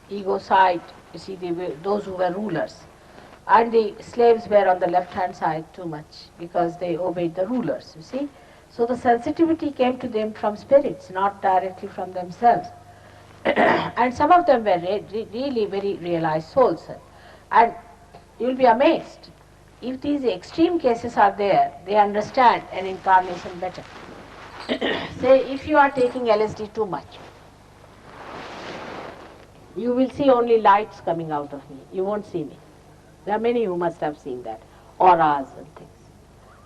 ego side. You see, those who were rulers. And the slaves were on the left-hand side too much because they obeyed the rulers, you see. So the sensitivity came to them from spirits, not directly from themselves. And some of them were really very realized souls. And you'll be amazed. If these extreme cases are there, they understand an incarnation better. Say, if you are taking LSD too much, you will see only lights coming out of me. You won't see me. There are many who must have seen that, auras and things.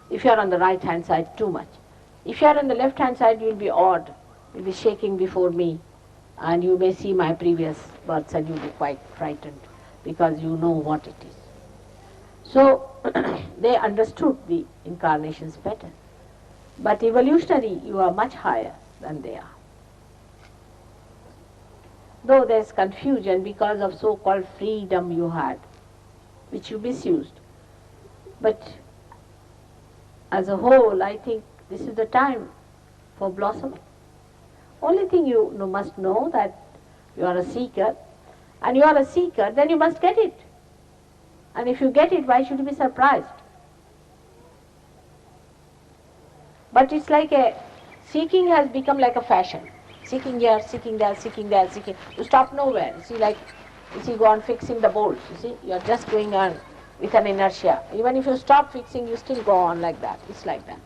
If you are on the right-hand side, too much. If you are on the left-hand side, you will be awed. You will be shaking before me, and you may see my previous births, and you will be quite frightened because you know what it is. So they understood the incarnations better. But evolutionary, you are much higher than they are. Though there is confusion because of so-called freedom you had, which you misused. But as a whole, I think this is the time for blossoming. Only thing you must know that you are a seeker, and you are a seeker, then you must get it. And if you get it, why should you be surprised? But it's like seeking has become like a fashion. Seeking here, seeking there, seeking there, seeking. You stop nowhere. You see, go on fixing the bolts. You see, you are just going on with an inertia. Even if you stop fixing, you still go on like that. It's like that.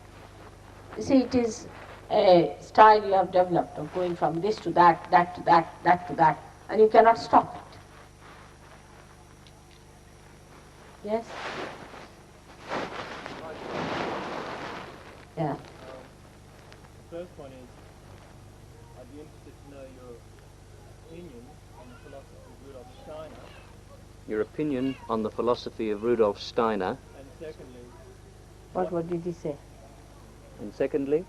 You see, it is a style you have developed of going from this to that, that to that, that to that, and you cannot stop it. Yes? Yeah. The first one is, I'd be interested to know your opinion on the philosophy of Rudolf Steiner. Your opinion on the philosophy of Rudolf Steiner. And secondly, What did he say? And secondly,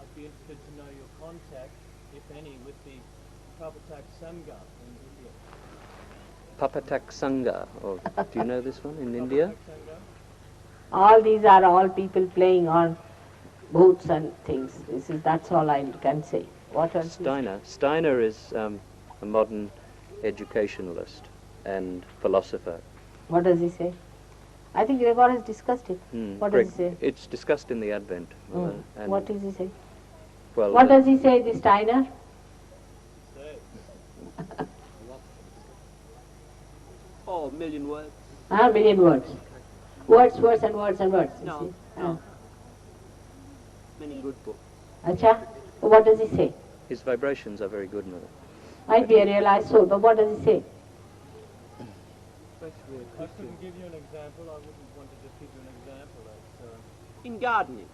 I'd be interested to know your contact, if any, with the Papatak Sangha in India. Papatak Sangha, or do you know this one in India? Papatak Sangha? All these are all people playing on boots and things. That's all I can say. What else? Steiner is a modern educationalist and philosopher. What does he say? I think Gregor has discussed it. What does he say? It's discussed in the Advent. And What does he say? well, What does he say, this Steiner? Oh, a million words. A million words. Words and words and words. No, many good books. Acha? What does he say? his vibrations are very good, Mother. Might be a realized soul, but what does he say? I couldn't give you an example. I wouldn't want to just give you an example. In gardening,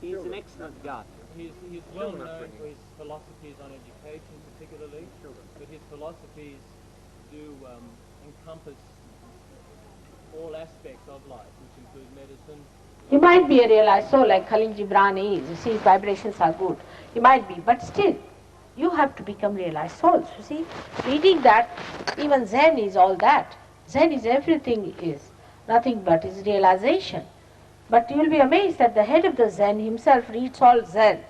he is an excellent gardener. He's well known for his philosophies on education particularly, but his philosophies do encompass all aspects of life, which include medicine. He might be a realized soul like Khalil Gibran is. You see, his vibrations are good. He might be, but still, you have to become realized souls. You see, reading that, even Zen is all that. Zen is everything is, nothing but his realization. But you will be amazed that the head of the Zen himself reads all Zen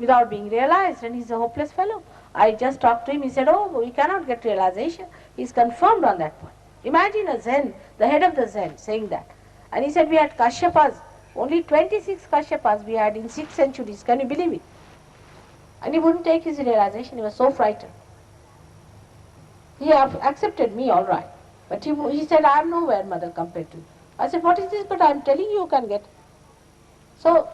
without being realized, and he's a hopeless fellow. I just talked to him, he said, oh, we cannot get realization. He's confirmed on that point. Imagine a Zen, the head of the Zen, saying that. And he said, we had Kashyapas, only 26 Kashyapas we had in 6 centuries, can you believe it? And he wouldn't take his realization, he was so frightened. He accepted me, all right. But he said, I am nowhere, mother, compared to you. I said, what is this? But I am telling you, you can get. So,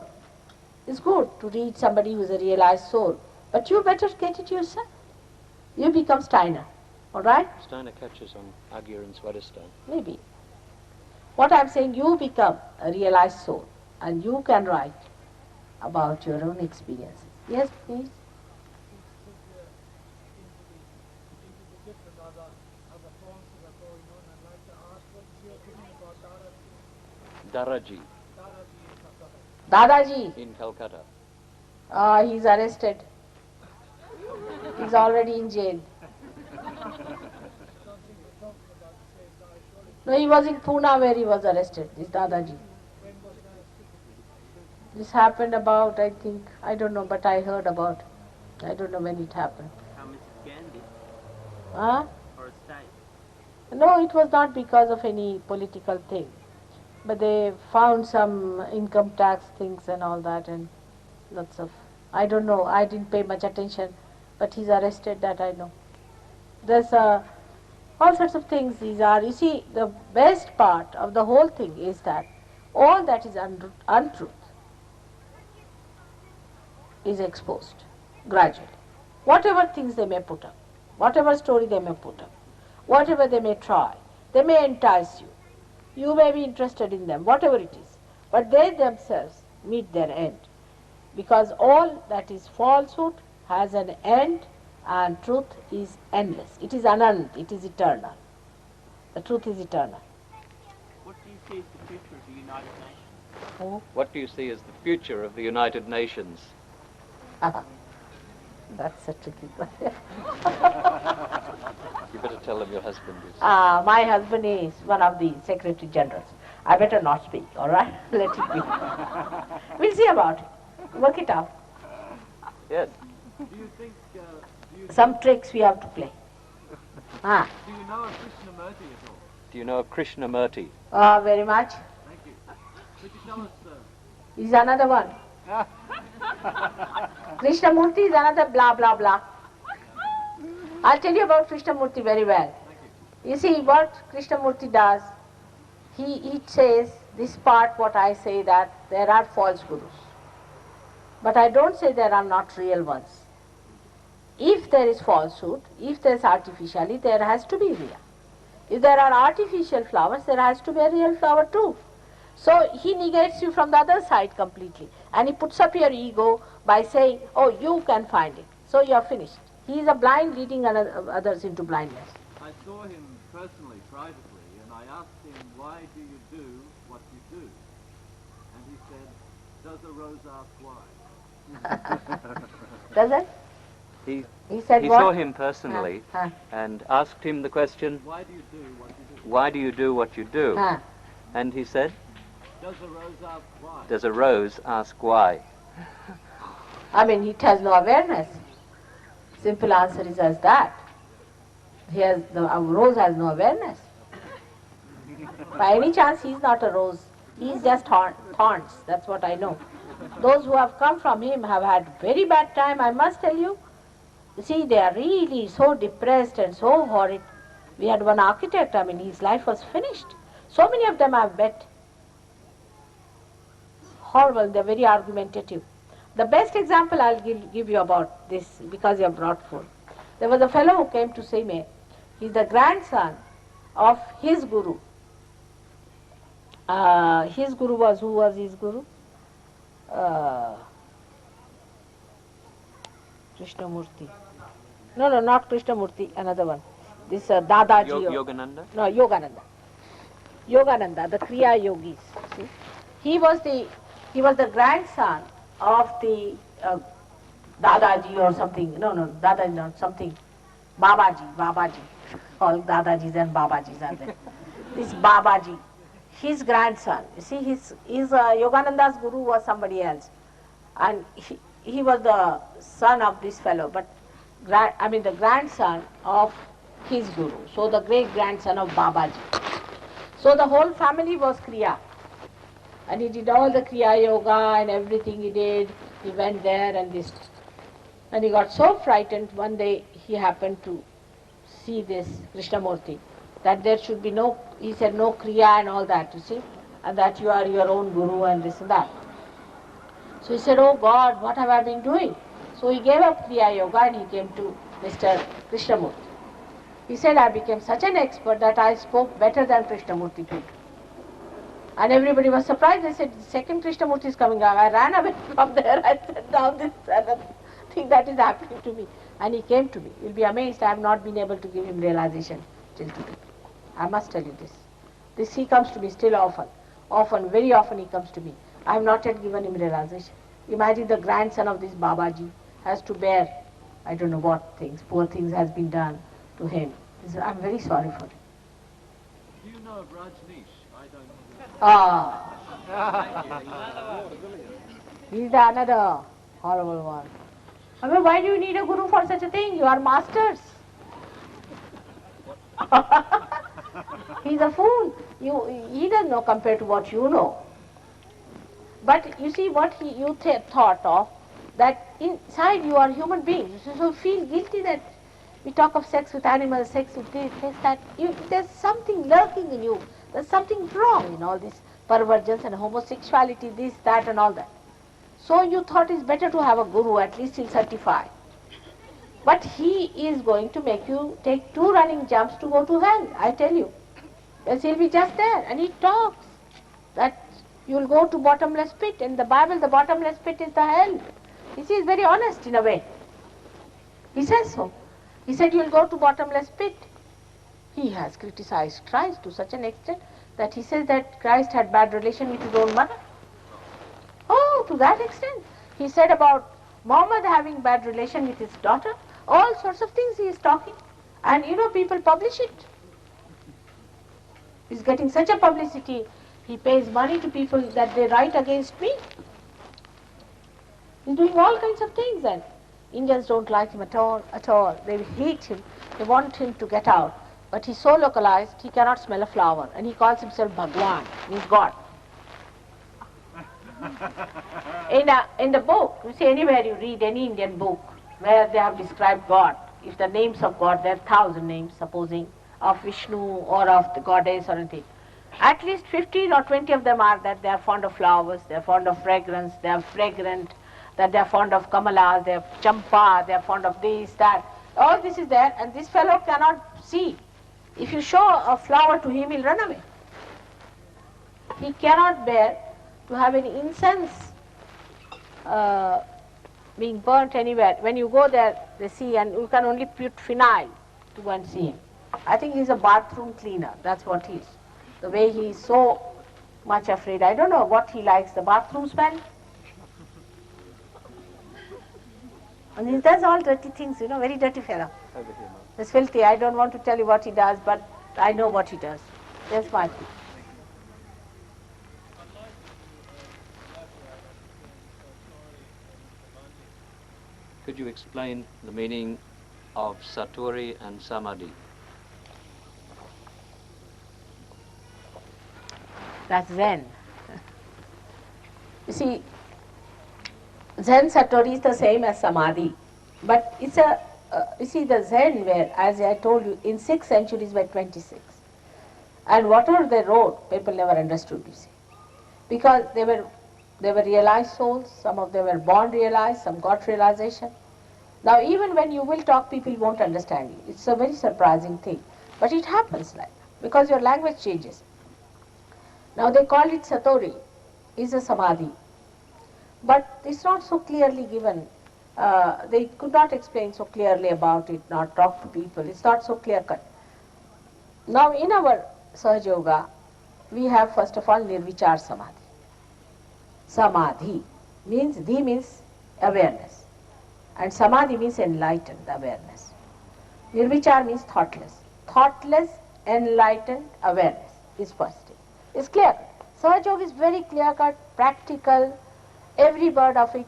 it's good to read somebody who is a realized soul. But you better get it yourself. You become Steiner, all right? Steiner catches on Agya and Swadhisthana. Maybe. What I am saying, you become a realized soul, and you can write about your own experiences. Yes, please. Daraji Dadaji, in Calcutta. he's arrested. He's already in jail. No, he was in Pune where he was arrested, this Dadaji. This happened about, I think, I don't know, but I heard about. I don't know when it happened. How Mrs. Gandhi? Huh? Or a state? No, it was not because of any political thing. But they found some income tax things and all that, and lots of, I don't know, I didn't pay much attention, but he's arrested, that I know. There's all sorts of things these are. You see, the best part of the whole thing is that all that is untruth is exposed gradually. Whatever things they may put up, whatever story they may put up, whatever they may try, they may entice you. You may be interested in them, whatever it is, but they themselves meet their end. Because all that is falsehood has an end, and truth is endless. It is anant, it is eternal. The truth is eternal. What do you see as the future of the United Nations? Oh. What do you see as the future of the United Nations? That's a tricky question. You better tell them your husband is. My husband is one of the Secretary Generals. I better not speak, all right? Let it be. We'll see about it. Work it out. Yes. Do you think, Some tricks we have to play. do you know of Krishnamurti at all? Do you know of Krishnamurti? Very much. Thank you. Could you tell us, He's another one. Krishnamurti is another blah blah blah. I'll tell you about Krishnamurti very well. You see what Krishnamurti does, he says this part what I say, that there are false gurus. But I don't say there are not real ones. If there is falsehood, if there is artificiality, there has to be real. If there are artificial flowers, there has to be a real flower too. So he negates you from the other side completely, and he puts up your ego by saying, oh, you can find it, so you are finished. He is a blind leading others into blindness. I saw him personally, privately, and I asked him, why do you do what you do? And he said, does a rose ask why? Does it? He said he what? saw him personally and asked him the question, Why do you do what you do? why do you do what you do? And he said, Does a rose ask why? does a rose ask why? I mean, it has no awareness. Simple answer is as that. A rose has no awareness. By any chance, he is not a rose. He is just thorns. That's what I know. Those who have come from him have had very bad time, I must tell you. You see, they are really so depressed and so horrid. We had one architect, I mean, his life was finished. So many of them I've met. Horrible, they're very argumentative. The best example I'll give you about this, because you have brought forth. There was a fellow who came to see me. He's the grandson of his guru. His guru was, who was his guru? Krishnamurti. No, not Krishnamurti, another one. This Dadaji. Yogananda? No, Yogananda. Yogananda, the Kriya Yogis. See? He was the grandson of the Dadaji or something. No, Dadaji, not something. Babaji. All Dadajis and Babajis are there. This Babaji, his grandson. You see, his Yogananda's guru was somebody else, and he was the son of this fellow, but the grandson of his guru. So the great grandson of Babaji. So the whole family was Kriya. And he did all the Kriya Yoga and everything he did. He went there and this. And he got so frightened, one day he happened to see this Krishnamurti, that there should be no, he said, no Kriya and all that, you see, and that you are your own guru and this and that. So he said, oh God, what have I been doing? So he gave up Kriya Yoga and he came to Mr. Krishnamurti. He said, I became such an expert that I spoke better than Krishnamurti could. And everybody was surprised. They said, the second Krishnamurti is coming out. I ran away from there. I said, now this is another thing that is happening to me. And he came to me. You'll be amazed, I have not been able to give him realization till today. I must tell you this. This he comes to me still often, very often he comes to me. I have not yet given him realization. Imagine the grandson of this Babaji has to bear, I don't know what things, poor things has been done to him. I'm very sorry for him. Do you know of Rajneesh? I don't know. Ah, Lord, brilliant. he's the another horrible one. I mean, why do you need a guru for such a thing? You are masters. He's a fool. He doesn't know compared to what you know. But you see what you thought of, that inside you are human beings. So feel guilty that we talk of sex with animals, sex with this, that. There's something lurking in you. There's something wrong in all this pervergence and homosexuality, this, that and all that. So you thought it's better to have a guru, at least he'll certify. But he is going to make you take 2 running jumps to go to hell, I tell you. Because he'll be just there and he talks that you'll go to bottomless pit. In the Bible, the bottomless pit is the hell. He is very honest in a way. He says so. He said you'll go to bottomless pit. He has criticized Christ to such an extent that he says that Christ had bad relation with his own mother. Oh, to that extent. He said about Muhammad having bad relation with his daughter. All sorts of things he is talking. And people publish it. He's getting such a publicity. He pays money to people that they write against me. He's doing all kinds of things, and Indians don't like him at all, at all. They hate him. They want him to get out. But he's so localized, he cannot smell a flower. And he calls himself Bhagwan, means God. In the book, you see, anywhere you read any Indian book where they have described God, if the names of God, there are 1,000 names, supposing, of Vishnu or of the goddess or anything. At least 15 or 20 of them are that they are fond of flowers, they are fond of fragrance, they are fragrant, that they are fond of kamalas, they are champa, they are fond of this, that. All this is there, and this fellow cannot see. If you show a flower to him, he'll run away. He cannot bear to have any incense being burnt anywhere. When you go there, they see, and you can only put phenyl to go and see him. I think he's a bathroom cleaner, that's what he is. The way he is so much afraid. I don't know what he likes, the bathroom smell. And he does all dirty things, very dirty fellow. He's filthy. I don't want to tell you what he does, but I know what he does. That's my thing. Could you explain the meaning of Satori and Samadhi? That's Zen. You see, Zen Satori is the same as Samadhi, but it's you see the Zen were, as I told you, in 6 centuries were 26. And whatever they wrote, people never understood, you see. Because they were realized souls, some of them were born realized, some got realization. Now even when you will talk, people won't understand you. It's a very surprising thing. But it happens like that, because your language changes. Now they call it Satori, is a Samadhi. But it's not so clearly given. They could not explain so clearly about it, not talk to people. It's not so clear cut. Now in our SahajaYoga, we have first of all Nirvichar Samadhi. Samadhi means, Dhi means awareness. And Samadhi means enlightened awareness. Nirvichar means thoughtless. Thoughtless, enlightened awareness is first thing. It's clear. SahajaYoga is very clear cut, practical, every word of it.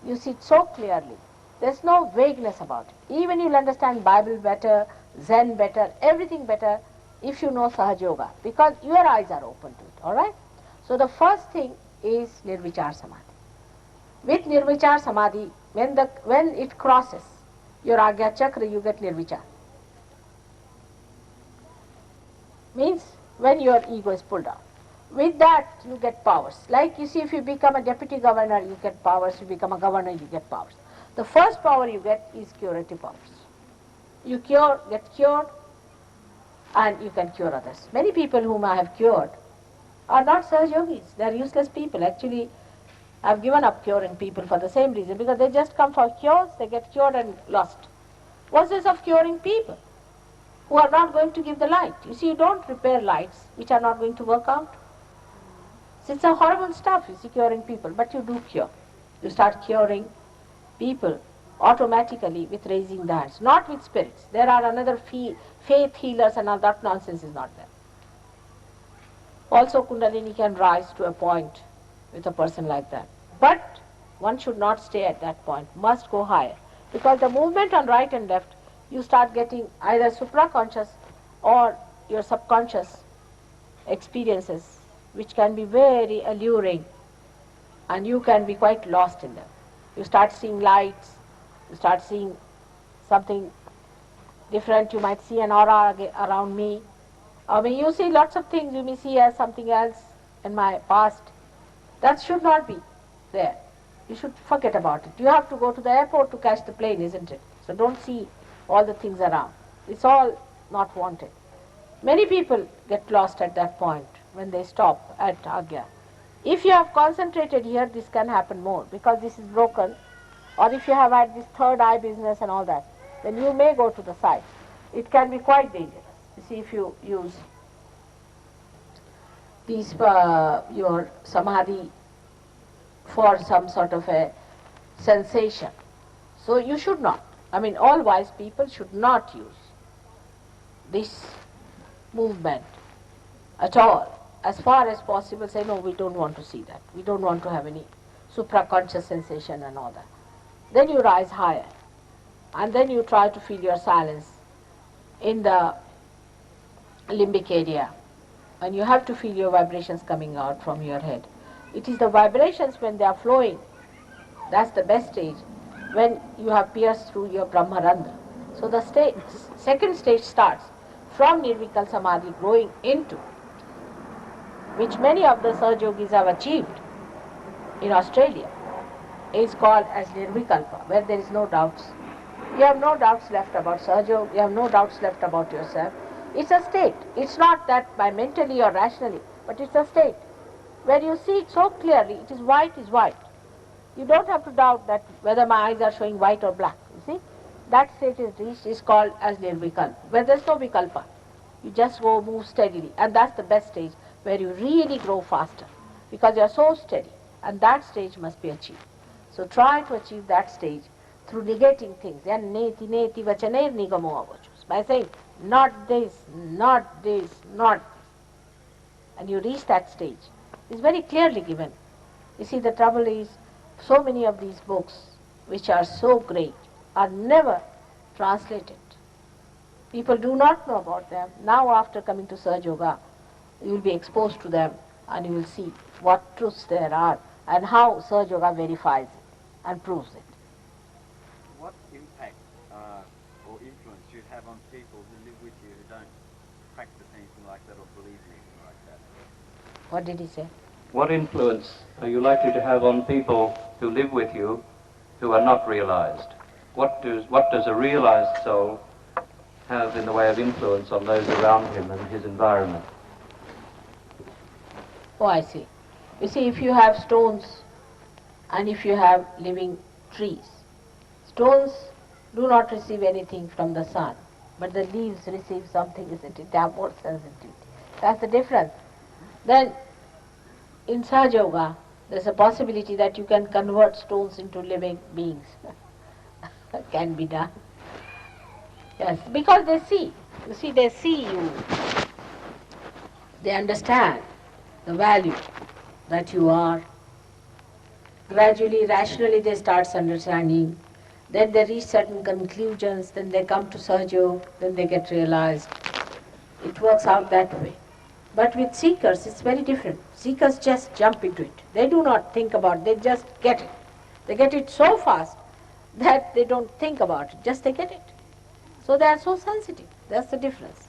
You see it so clearly. There's no vagueness about it. Even you'll understand Bible better, Zen better, everything better if you know SahajaYoga, because your eyes are open to it, alright? So the first thing is Nirvichar Samadhi. With Nirvichar Samadhi, when it crosses your Agya Chakra, you get Nirvichar. Means when your ego is pulled out. With that, you get powers. Like you see, if you become a deputy governor, you get powers. If you become a governor, you get powers. The first power you get is curative powers. You get cured, and you can cure others. Many people whom I have cured are not Sahajogis. They are useless people. Actually, I have given up curing people for the same reason, because they just come for cures, they get cured and lost. What's this of curing people who are not going to give the light? You see, you don't repair lights which are not going to work out. So it's a horrible stuff, you see, curing people, but you do cure. You start curing people automatically with raising the hands, not with spirits. There are another faith healers and all that nonsense is not there. Also Kundalini can rise to a point with a person like that. But one should not stay at that point, must go higher. Because the movement on right and left, you start getting either supraconscious or your subconscious experiences, which can be very alluring, and you can be quite lost in them. You start seeing lights, you start seeing something different, you might see an aura around me. I mean, you see lots of things you may see as something else in my past. That should not be there. You should forget about it. You have to go to the airport to catch the plane, isn't it? So don't see all the things around. It's all not wanted. Many people get lost at that point when they stop at Agya. If you have concentrated here, this can happen more because this is broken. Or if you have had this third eye business and all that, then you may go to the side. It can be quite dangerous. You see, if you use these your samadhi for some sort of a sensation. So you should not. I mean, all wise people should not use this movement at all. As far as possible, say, no, we don't want to see that. We don't want to have any supraconscious sensation and all that. Then you rise higher. And then you try to feel your silence in the limbic area. And you have to feel your vibrations coming out from your head. It is the vibrations when they are flowing, that's the best stage, when you have pierced through your Brahmarandra. So the second stage starts from Nirvikal Samadhi growing into, which many of the Sahajogis have achieved in Australia, is called as Nirvikalpa, where there is no doubts. You have no doubts left about Sahaja, you have no doubts left about yourself. It's a state. It's not that by mentally or rationally, but it's a state where you see it so clearly. It is white is white. You don't have to doubt that whether my eyes are showing white or black. You see, that state is reached, is called as Nirvikalpa, where there's no vikalpa. You just go move steadily, and that's the best stage where you really grow faster because you are so steady, and that stage must be achieved. So try to achieve that stage through negating things. By saying, not this, not this, not. And you reach that stage. It's very clearly given. You see, the trouble is, so many of these books, which are so great, are never translated. People do not know about them. Now after coming to SahajaYoga, you will be exposed to them and you will see what truths there are and how SahajaYoga verifies it and proves it. What impact or influence do you have on people who live with you who don't practice anything like that or believe in anything like that? What did he say? What influence are you likely to have on people who live with you who are not realized? What does a realized soul have in the way of influence on those around him and his environment? Oh, I see. You see, if you have stones and if you have living trees, stones do not receive anything from the sun, but the leaves receive something, isn't it? They have more sensitivity. That's the difference. Then, in SahajaYoga, there's a possibility that you can convert stones into living beings. Can be done. Yes, because they see. You see, they see you. They understand the value that you are. Gradually, rationally, they start understanding. Then they reach certain conclusions. Then they come to SahajaYoga. Then they get realized. It works out that way. But with seekers, it's very different. Seekers just jump into it. They do not think about it. They just get it. They get it so fast that they don't think about it. Just they get it. So they are so sensitive. That's the difference.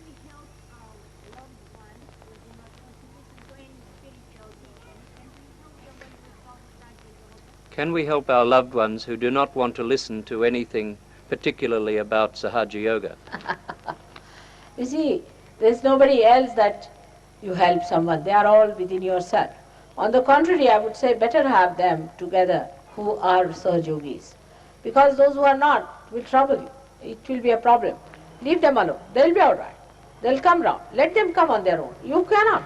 Can we help our loved ones who do not want to listen to any spiritual teaching? Can we help them when we talk Sahaja Yoga? Can we help our loved ones who do not want to listen to anything particularly about SahajaYoga? You see, there's nobody else that you help someone. They are all within yourself. On the contrary, I would say better have them together who are Sahajogis. Because those who are not will trouble you. It will be a problem. Leave them alone. They'll be all right. They'll come round. Let them come on their own. You cannot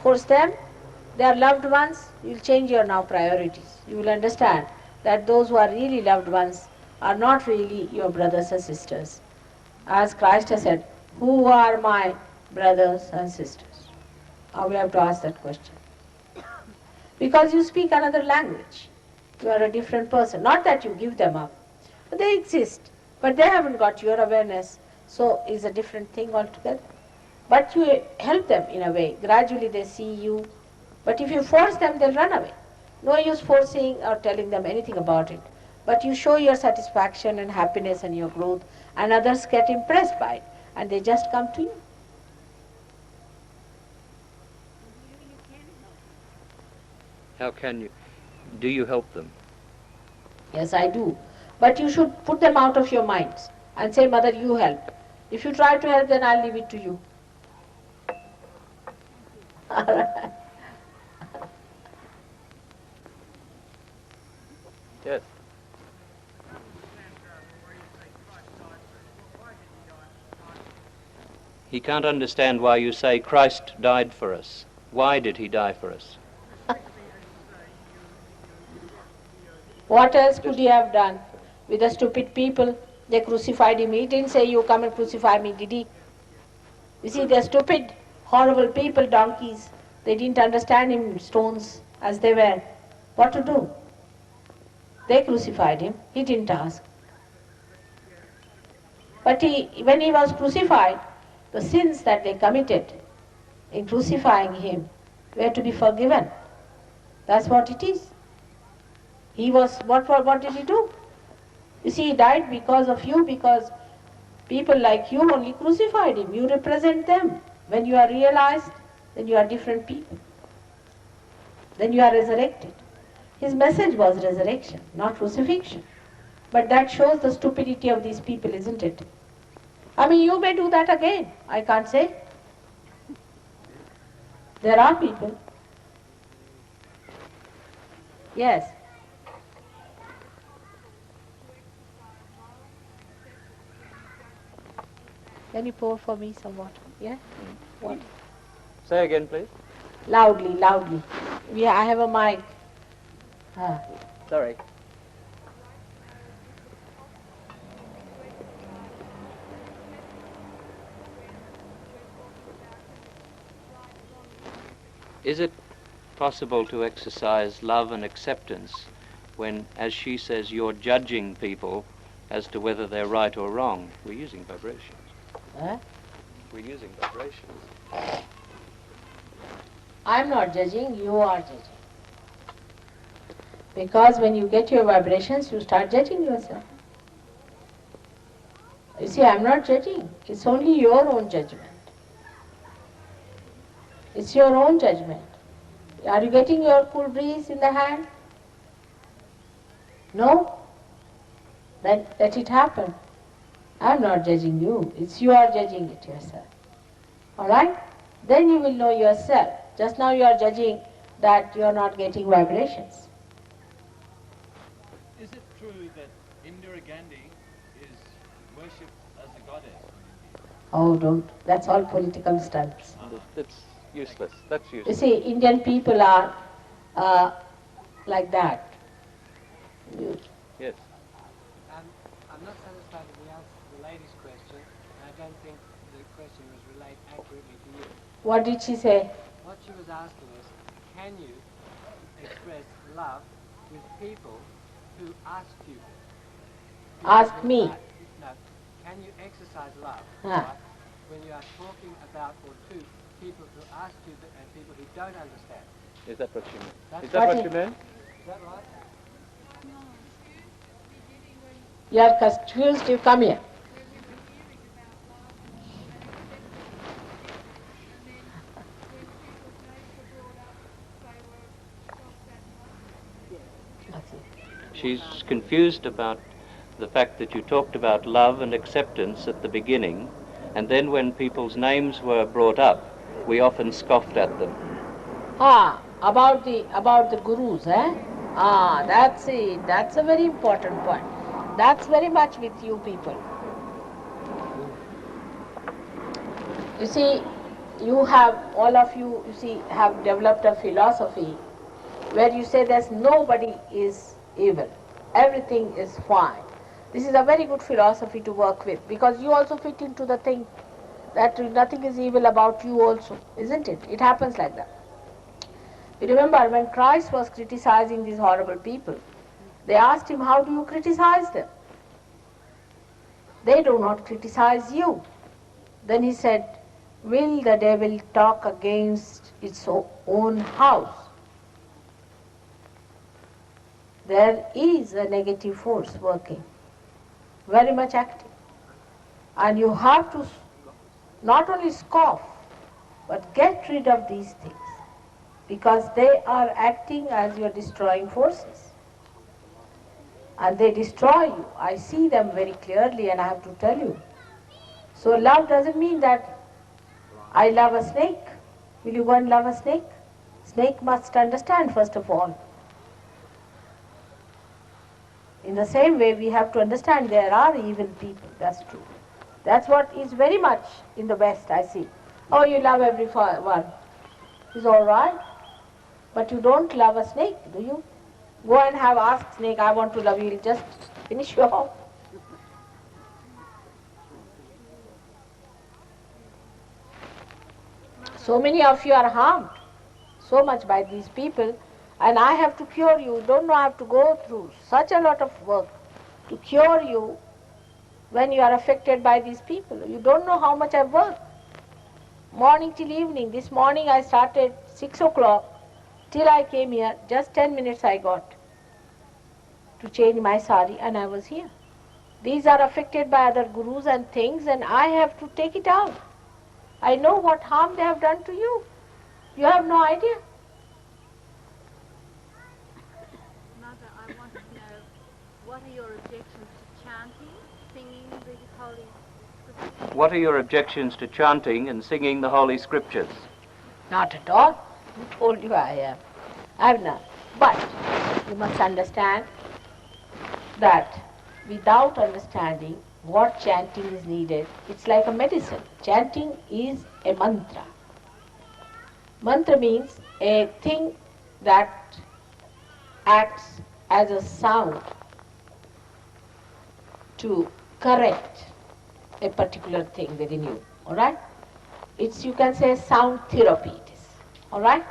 force them. They are loved ones. You'll change your now priorities. You will understand that those who are really loved ones are not really your brothers and sisters. As Christ has said, Who are my brothers and sisters? We have to ask that question. Because you speak another language. You are a different person. Not that you give them up. But they exist. But they haven't got your awareness. So it's a different thing altogether. But you help them in a way. Gradually they see you. But if you force them, they'll run away. No use forcing or telling them anything about it. But you show your satisfaction and happiness and your growth, and others get impressed by it, and they just come to you. How can you? Do you help them? Yes, I do. But you should put them out of your minds and say, Mother, you help. If you try to help, then I'll leave it to you. All right. Yes. He can't understand why you say Christ died for us. Why did he die for us? What else could he have done with the stupid people? They crucified him. He didn't say, you come and crucify me, did he? You see, they're stupid, horrible people, donkeys. They didn't understand him, stones, as they were. What to do? They crucified him. He didn't ask. But when he was crucified, the sins that they committed in crucifying him were to be forgiven. That's what it is. He was, what did he do? You see, he died because of you, because people like you only crucified him. You represent them. When you are realized, then you are different people. Then you are resurrected. His message was resurrection, not crucifixion. But that shows the stupidity of these people, isn't it? I mean, you may do that again. I can't say. There are people. Yes. Can you pour for me some water? Yeah? Water. Say again, please. Loudly, loudly. Yeah, I have a mic. Sorry. Is it possible to exercise love and acceptance when, as she says, you're judging people as to whether they're right or wrong? We're using vibrations. We're using vibrations. I'm not judging, you are judging. Because when you get your vibrations, you start judging yourself. You see, I'm not judging. It's only your own judgment. It's your own judgment. Are you getting your cool breeze in the hand? No? Then let it happen. I'm not judging you. It's you are judging it yourself. Alright? Then you will know yourself. Just now you are judging that you are not getting vibrations. Is it true that Indira Gandhi is worshipped as a goddess in India? Oh, don't. That's all political stunts. That's useless. That's You useless. see, Indian people are like that. Yes. I'm not satisfied with the answer to the lady's question, and I don't think the question was relayed accurately to you. What did she say? What she was asking is, can you express love with people who ask you? Ask me. No. Can you exercise love Huh. right, when you are talking about or to people who ask you and people who don't understand? Is that what you mean? That's Is that what you meant? Is that right? You are confused, you come here. She's confused about the fact that you talked about love and acceptance at the beginning, and then when people's names were brought up, we often scoffed at them. About the gurus, eh? That's it. That's a very important point. That's very much with you people. You see, you have, all of you, have developed a philosophy where you say there's nobody is evil. Everything is fine. This is a very good philosophy to work with because you also fit into the thing. that nothing is evil about you also, isn't it? It happens like that. You remember when Christ was criticizing these horrible people, they asked him, how do you criticize them? They do not criticize you. Then he said, will the devil talk against its own house? There is a negative force working, very much active. And you have to not only scoff, but get rid of these things, because they are acting as your destroying forces. And they destroy you. I see them very clearly and I have to tell you. So love doesn't mean that I love a snake. Will you go and love a snake? Snake must understand first of all. In the same way we have to understand there are evil people, that's true. That's what is very much in the West, I see. Oh, you love everyone. It's all right. But you don't love a snake, do you? Go and ask snake, I want to love you, he'll just finish you off. So many of you are harmed so much by these people, and I have to cure you. Don't know, I have to go through such a lot of work to cure you when you are affected by these people. You don't know how much I work. Morning till evening. This morning I started 6 o'clock. Till I came here, just 10 minutes I got to change my sari and I was here. These are affected by other gurus and things and I have to take it out. I know what harm they have done to you. You have no idea. Mother, I want to know, what are your objections to chanting, singing the Holy Scriptures? What are your objections to chanting and singing the Holy Scriptures? Not at all. Who told you I am? I have none. But you must understand that without understanding what chanting is needed, it's like a medicine. Chanting is a mantra. Mantra means a thing that acts as a sound to correct a particular thing within you. Alright? It's, you can say, sound therapy it is. Alright?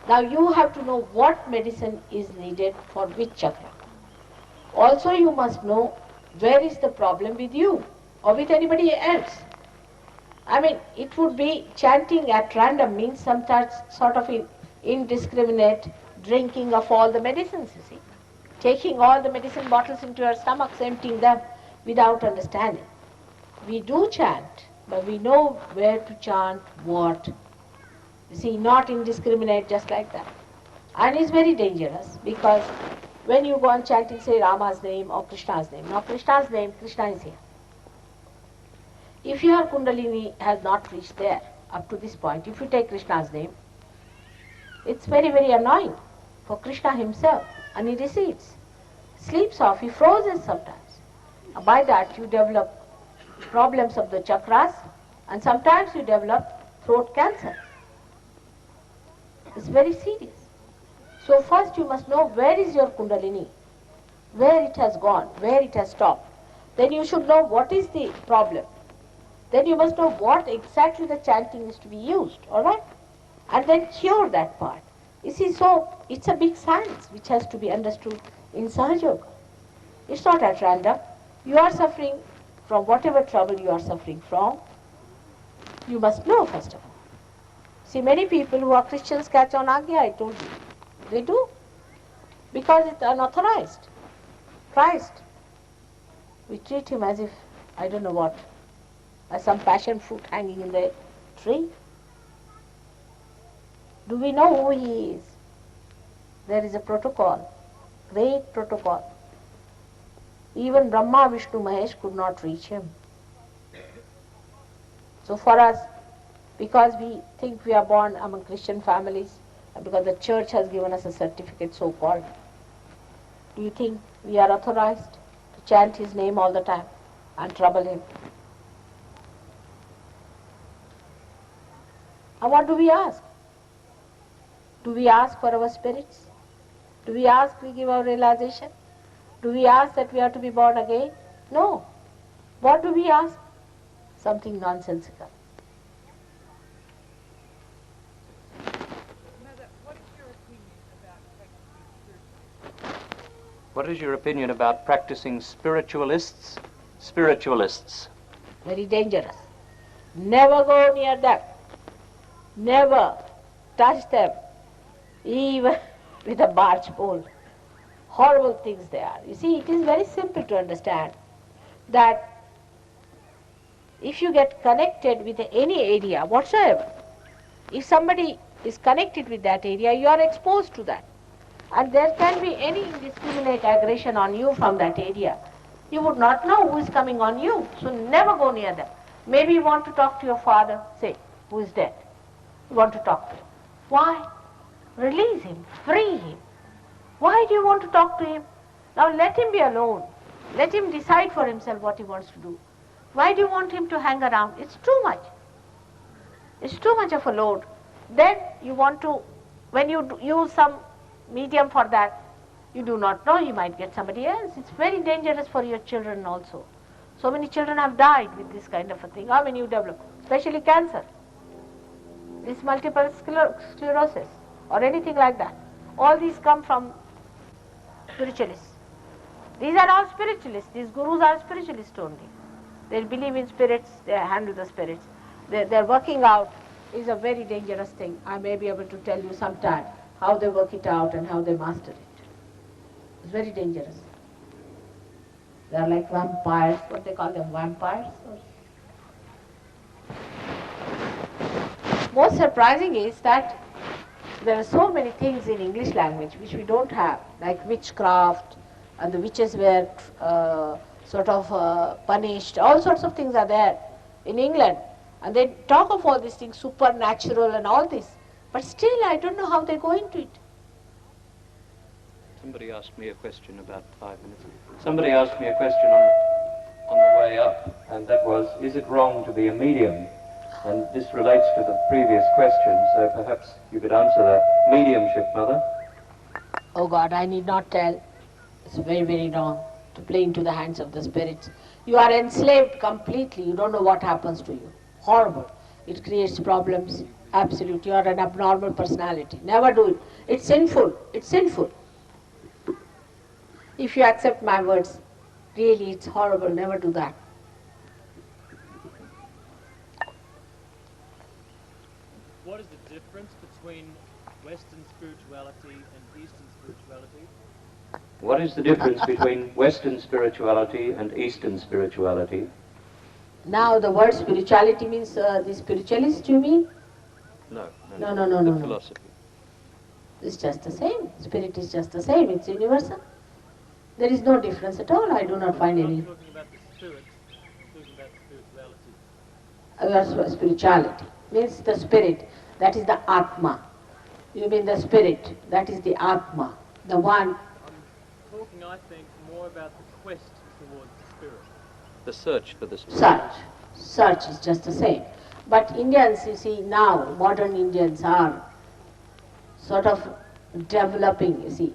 Now you have to know what medicine is needed for which chakra. Also you must know where is the problem with you or with anybody else. I mean, it would be chanting at random means some sort of indiscriminate drinking of all the medicines, you see. Taking all the medicine bottles into your stomachs, emptying them without understanding. We do chant, but we know where to chant what. You see, not indiscriminate just like that. And it's very dangerous because when you go on chanting, say Rama's name or Krishna's name. Now Krishna's name, Krishna is here. If your Kundalini has not reached there up to this point, if you take Krishna's name, it's very, very annoying for Krishna himself, and he recedes, sleeps off, he freezes sometimes. And by that you develop problems of the chakras, and sometimes you develop throat cancer. It's very serious. So first you must know where is your Kundalini, where it has gone, where it has stopped. Then you should know what is the problem. Then you must know what exactly the chanting is to be used, alright? And then cure that part. You see, so it's a big science which has to be understood in SahajaYoga. It's not at random. You are suffering from whatever trouble you are suffering from. You must know first of all. See, many people who are Christians catch on Agya, I told you. They do. Because it's unauthorized. Christ, we treat him as if, I don't know what, as some passion fruit hanging in the tree. Do we know who he is? There is a protocol, great protocol. Even Brahma, Vishnu, Mahesh could not reach him. So for us, because we think we are born among Christian families, and because the church has given us a certificate so-called, do you think we are authorized to chant his name all the time and trouble him? And what do we ask? Do we ask for our spirits? Do we ask we give our realization? Do we ask that we are to be born again? No. What do we ask? Something nonsensical. What is your opinion about practicing spiritualists? Spiritualists. Very dangerous. Never go near them. Never touch them, even with a barge pole. Horrible things they are. You see, it is very simple to understand that if you get connected with any area whatsoever, if somebody is connected with that area, you are exposed to that. And there can be any indiscriminate aggression on you from that area. You would not know who is coming on you, so never go near them. Maybe you want to talk to your father, say, who is dead. You want to talk to him. Why? Release him, free him. Why do you want to talk to him? Now let him be alone. Let him decide for himself what he wants to do. Why do you want him to hang around? It's too much. It's too much of a load. Then you want to, when you use some medium for that, you do not know, you might get somebody else. It's very dangerous for your children also. So many children have died with this kind of a thing. How many you develop? Especially cancer. This multiple sclerosis or anything like that. All these come from spiritualists. These are all spiritualists. These gurus are spiritualists only. They believe in spirits, they handle the spirits. Their working out is a very dangerous thing. I may be able to tell you sometime how they work it out and how they master it. It's very dangerous. They are like vampires. What they call them, vampires? Most surprising is that there are so many things in English language which we don't have, like witchcraft, and the witches were punished. All sorts of things are there in England. And they talk of all these things, supernatural and all this. But still, I don't know how they go into it. Somebody asked me a question about 5 minutes. Somebody asked me a question on the way up, and that was, is it wrong to be a medium? And this relates to the previous question, so perhaps you could answer that. Mediumship, Mother? Oh God, I need not tell. It's very, very wrong to play into the hands of the spirits. You are enslaved completely. You don't know what happens to you. Horrible. It creates problems. Absolute. You are an abnormal personality. Never do it. It's sinful. It's sinful. If you accept my words, really it's horrible. Never do that. What is the difference between Western spirituality and Eastern spirituality? What is the difference between Western spirituality and Eastern spirituality? Now the word spirituality means the spiritualist, you mean? No. No. Philosophy. It's just the same. Spirit is just the same. It's universal. There is no difference at all. I do not find any. I'm not talking about the spirit. I'm talking about spirituality. Spirituality means the spirit. That is the Atma. You mean the spirit. That is the Atma. The one. I'm talking, I think, more about the quest towards the spirit. The search for the spirit. Search is just the same. But Indians, you see, now, modern Indians are sort of developing, you see.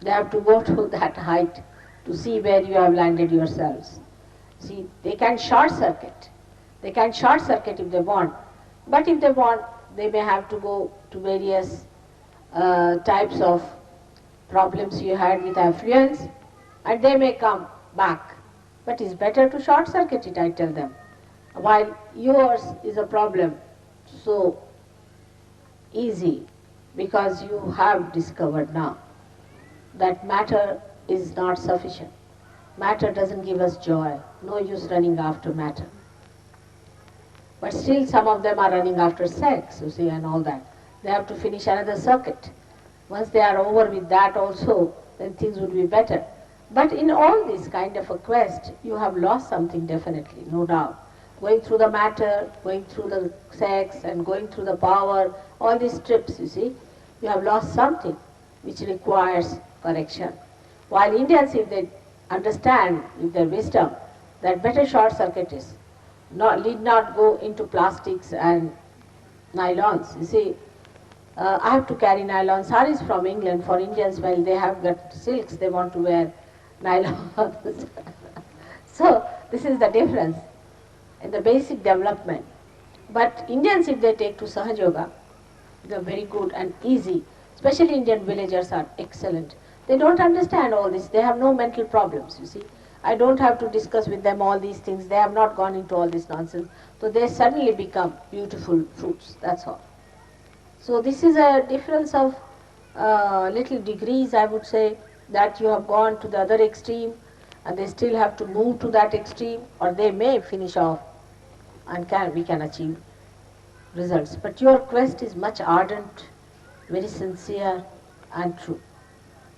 They have to go to that height to see where you have landed yourselves. See, they can short circuit. They can short circuit if they want. But if they want, they may have to go to various types of problems you had with affluence, and they may come back. But it's better to short circuit it, I tell them. While yours is a problem so easy, because you have discovered now that matter is not sufficient. Matter doesn't give us joy. No use running after matter. But still some of them are running after sex, you see, and all that. They have to finish another circuit. Once they are over with that also, then things would be better. But in all this kind of a quest, you have lost something definitely, no doubt. Going through the matter, going through the sex, and going through the power, all these trips, you see, you have lost something which requires correction. While Indians, if they understand with their wisdom that better short circuit is, need not go into plastics and nylons. You see, I have to carry nylon saris from England for Indians. Well, they have got silks, they want to wear nylon. So this is the difference in the basic development. But Indians, if they take to SahajaYoga, they are very good and easy. Especially Indian villagers are excellent. They don't understand all this. They have no mental problems, you see. I don't have to discuss with them all these things. They have not gone into all this nonsense. So they suddenly become beautiful fruits, that's all. So this is a difference of little degrees, I would say, that you have gone to the other extreme and they still have to move to that extreme, or they may finish off and we can achieve results. But your quest is much ardent, very sincere and true.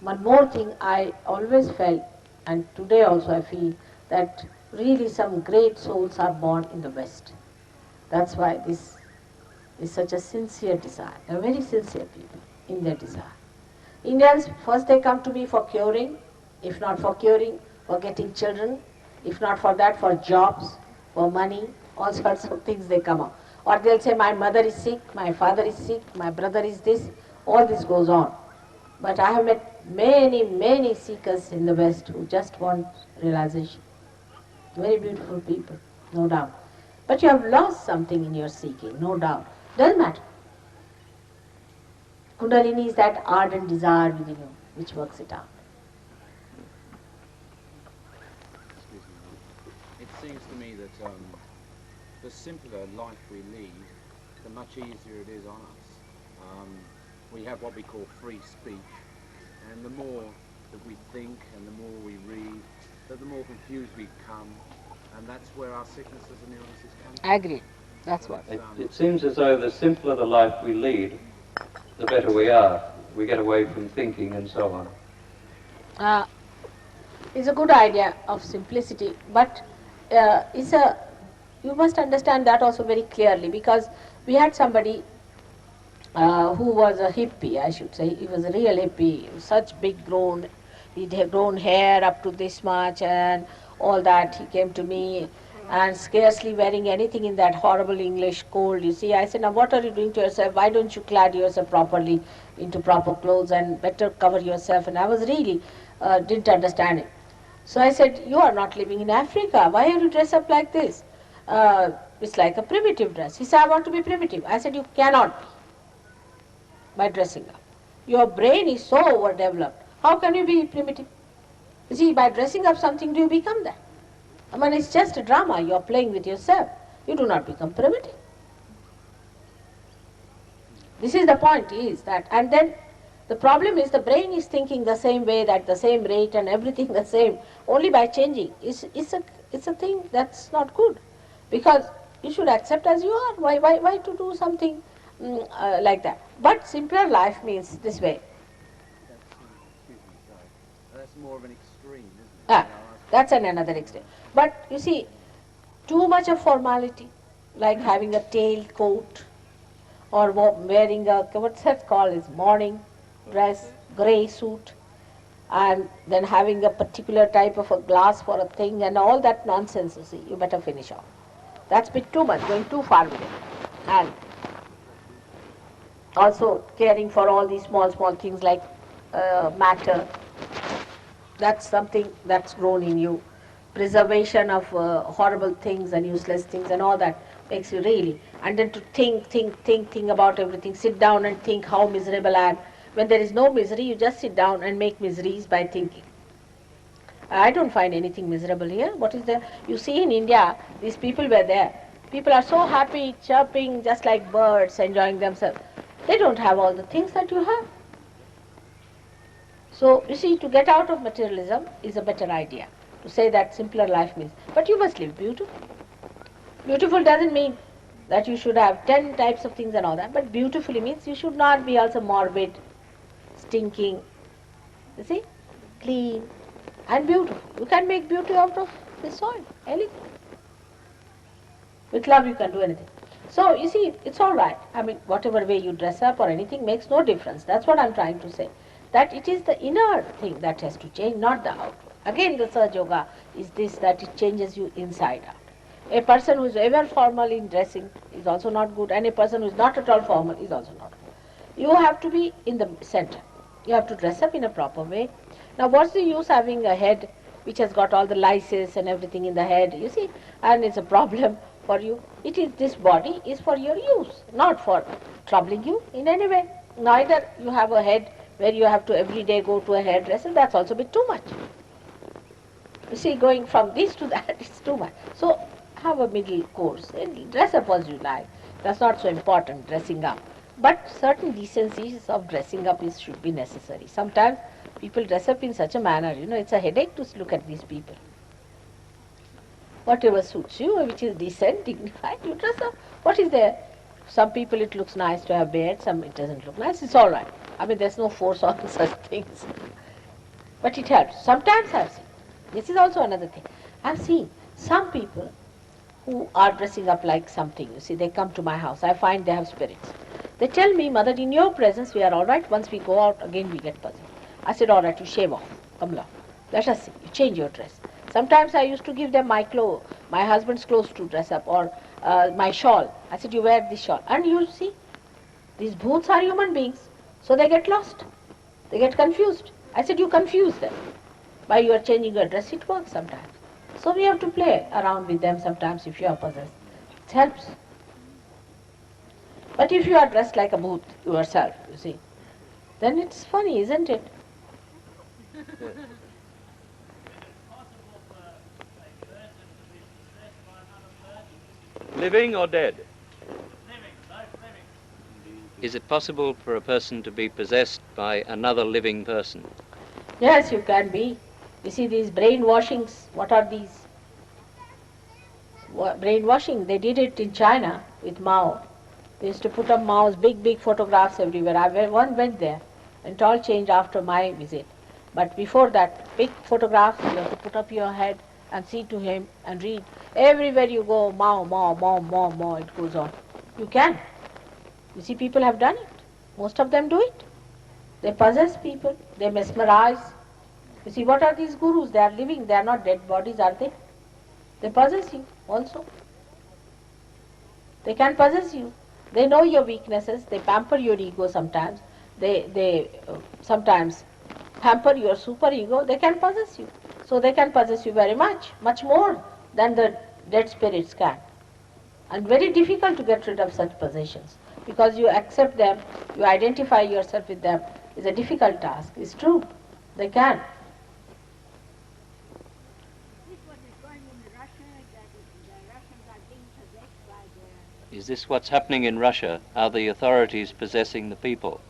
One more thing I always felt, and today also I feel, that really some great souls are born in the West. That's why this is such a sincere desire. They are very sincere people in their desire. Indians, first they come to me for curing, if not for curing, for getting children, if not for that, for jobs, for money, all sorts of things they come up. Or they'll say, my mother is sick, my father is sick, my brother is this, all this goes on. But I have met many, many seekers in the West who just want realization. Very beautiful people, no doubt. But you have lost something in your seeking, no doubt. Doesn't matter. Kundalini is that ardent desire within you which works it out. Excuse me. It seems to me that the simpler life we lead, the much easier it is on us. We have what we call free speech, and the more that we think and the more we read, the more confused we become, and that's where our sicknesses and illnesses come from. I agree. That's what. It seems as though the simpler the life we lead, the better we are. We get away from thinking and so on. It's a good idea of simplicity, but you must understand that also very clearly, because we had somebody who was a hippie, I should say. He was a real hippie, such big grown, he'd have grown hair up to this much and all that. He came to me and scarcely wearing anything in that horrible English cold, you see. I said, now what are you doing to yourself? Why don't you clad yourself properly into proper clothes and better cover yourself? And I was really, didn't understand it. So I said, you are not living in Africa. Why are you dressed up like this? It's like a primitive dress. He said, I want to be primitive. I said, you cannot be by dressing up. Your brain is so overdeveloped. How can you be primitive? You see, by dressing up something, do you become that? I mean, it's just a drama. You are playing with yourself. You do not become primitive. This is the point, is that. And then the problem is the brain is thinking the same way, at the same rate, and everything the same, only by changing. It's a thing that's not good. Because you should accept as you are. Why to do something like that? But simpler life means this way. Excuse me, sorry. That's more of an extreme, isn't it? That's another extreme. But you see, too much of formality, like having a tail coat, or wearing a, what's that called, is morning dress, grey suit, and then having a particular type of a glass for a thing, and all that nonsense, you see, you better finish off. That's a bit too much, going too far with it. And also caring for all these small things like matter. That's something that's grown in you. Preservation of horrible things and useless things and all that makes you really. And then to think about everything. Sit down and think how miserable I am. When there is no misery, you just sit down and make miseries by thinking. I don't find anything miserable here. What is there? You see, in India, these people were there. People are so happy, chirping, just like birds, enjoying themselves. They don't have all the things that you have. So, you see, to get out of materialism is a better idea. To say that simpler life means. But you must live beautiful. Beautiful doesn't mean that you should have 10 types of things and all that. But beautifully means you should not be also morbid, stinking, you see, clean and beautiful. You can make beauty out of the soil, anything. With love you can do anything. So, you see, it's all right. I mean, whatever way you dress up or anything makes no difference. That's what I'm trying to say. That it is the inner thing that has to change, not the outward. Again, the SahajaYoga is this, that it changes you inside out. A person who is ever formal in dressing is also not good, and a person who is not at all formal is also not good. You have to be in the center. You have to dress up in a proper way. Now, what's the use having a head which has got all the lices and everything in the head, you see, and it's a problem for you. It is, this body is for your use, not for troubling you in any way. Neither you have a head where you have to every day go to a hairdresser, that's also a bit too much. You see, going from this to that, it's too much. So have a middle course. And dress up as you like. That's not so important, dressing up. But certain decencies of dressing up should be necessary. Sometimes people dress up in such a manner, it's a headache to look at these people. Whatever suits you, which is decent, dignified, you dress up. What is there? Some people it looks nice to have beard, some it doesn't look nice. It's all right. I mean, there's no force on such things. But it helps. Sometimes I've seen. This is also another thing. I've seen some people who are dressing up like something. You see, they come to my house. I find they have spirits. They tell me, Mother, in your presence we are all right. Once we go out, again we get puzzled. I said, all right, you shave off. Come along. Let us see. You change your dress. Sometimes I used to give them my husband's clothes to dress up, or my shawl. I said, you wear this shawl. And you see, these bhoots are human beings. So they get lost. They get confused. I said, you confuse them. By your changing your dress, it works sometimes. So we have to play around with them sometimes if you are possessed. It helps. But if you are dressed like a bhoot yourself, you see, then it's funny, isn't it? Living or dead? Is it possible for a person to be possessed by another living person? Yes, you can be. You see these brainwashings, what are these? Brainwashing, they did it in China with Mao. They used to put up Mao's big photographs everywhere. One went there, and it all changed after my visit. But before that, big photographs, you have to put up your head and see to him and read. Everywhere you go, Mao, Mao, Mao, Mao, Mao, it goes on. You can. You see, people have done it. Most of them do it. They possess people, they mesmerize. You see, what are these gurus? They are living, they are not dead bodies, are they? They possess you also. They can possess you. They know your weaknesses, they pamper your ego sometimes. They sometimes pamper your superego, they can possess you. So they can possess you very much more than the dead spirits can. And very difficult to get rid of such possessions. Because you accept them, you identify yourself with them, is a difficult task. It's true. They can. Is this what's happening in Russia? Are the authorities possessing the people?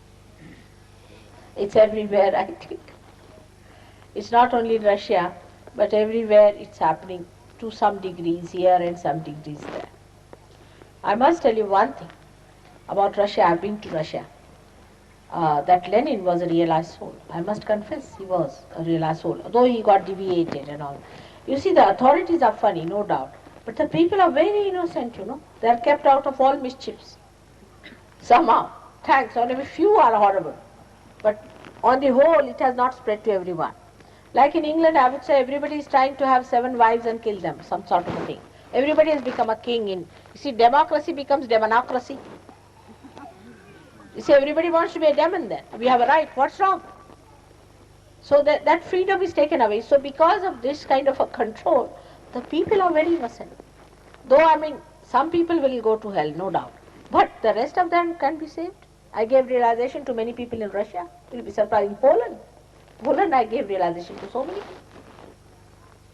It's everywhere, I think. It's not only in Russia, but everywhere it's happening to some degrees here and some degrees there. I must tell you one thing about Russia. I've been to Russia. That Lenin was a realized soul. I must confess he was a realized soul, although he got deviated and all. You see, the authorities are funny, no doubt. But the people are very innocent, They are kept out of all mischiefs. Somehow, thanks, only a few are horrible. But on the whole, it has not spread to everyone. Like in England, I would say everybody is trying to have 7 wives and kill them, some sort of a thing. Everybody has become a king you see, democracy becomes demonocracy. You see, everybody wants to be a demon then. We have a right. What's wrong? So that freedom is taken away. So because of this kind of a control, the people are very innocent. Though, some people will go to hell, no doubt. But the rest of them can be saved. I gave realization to many people in Russia. You'll be surprised. In Poland, I gave realization to so many people.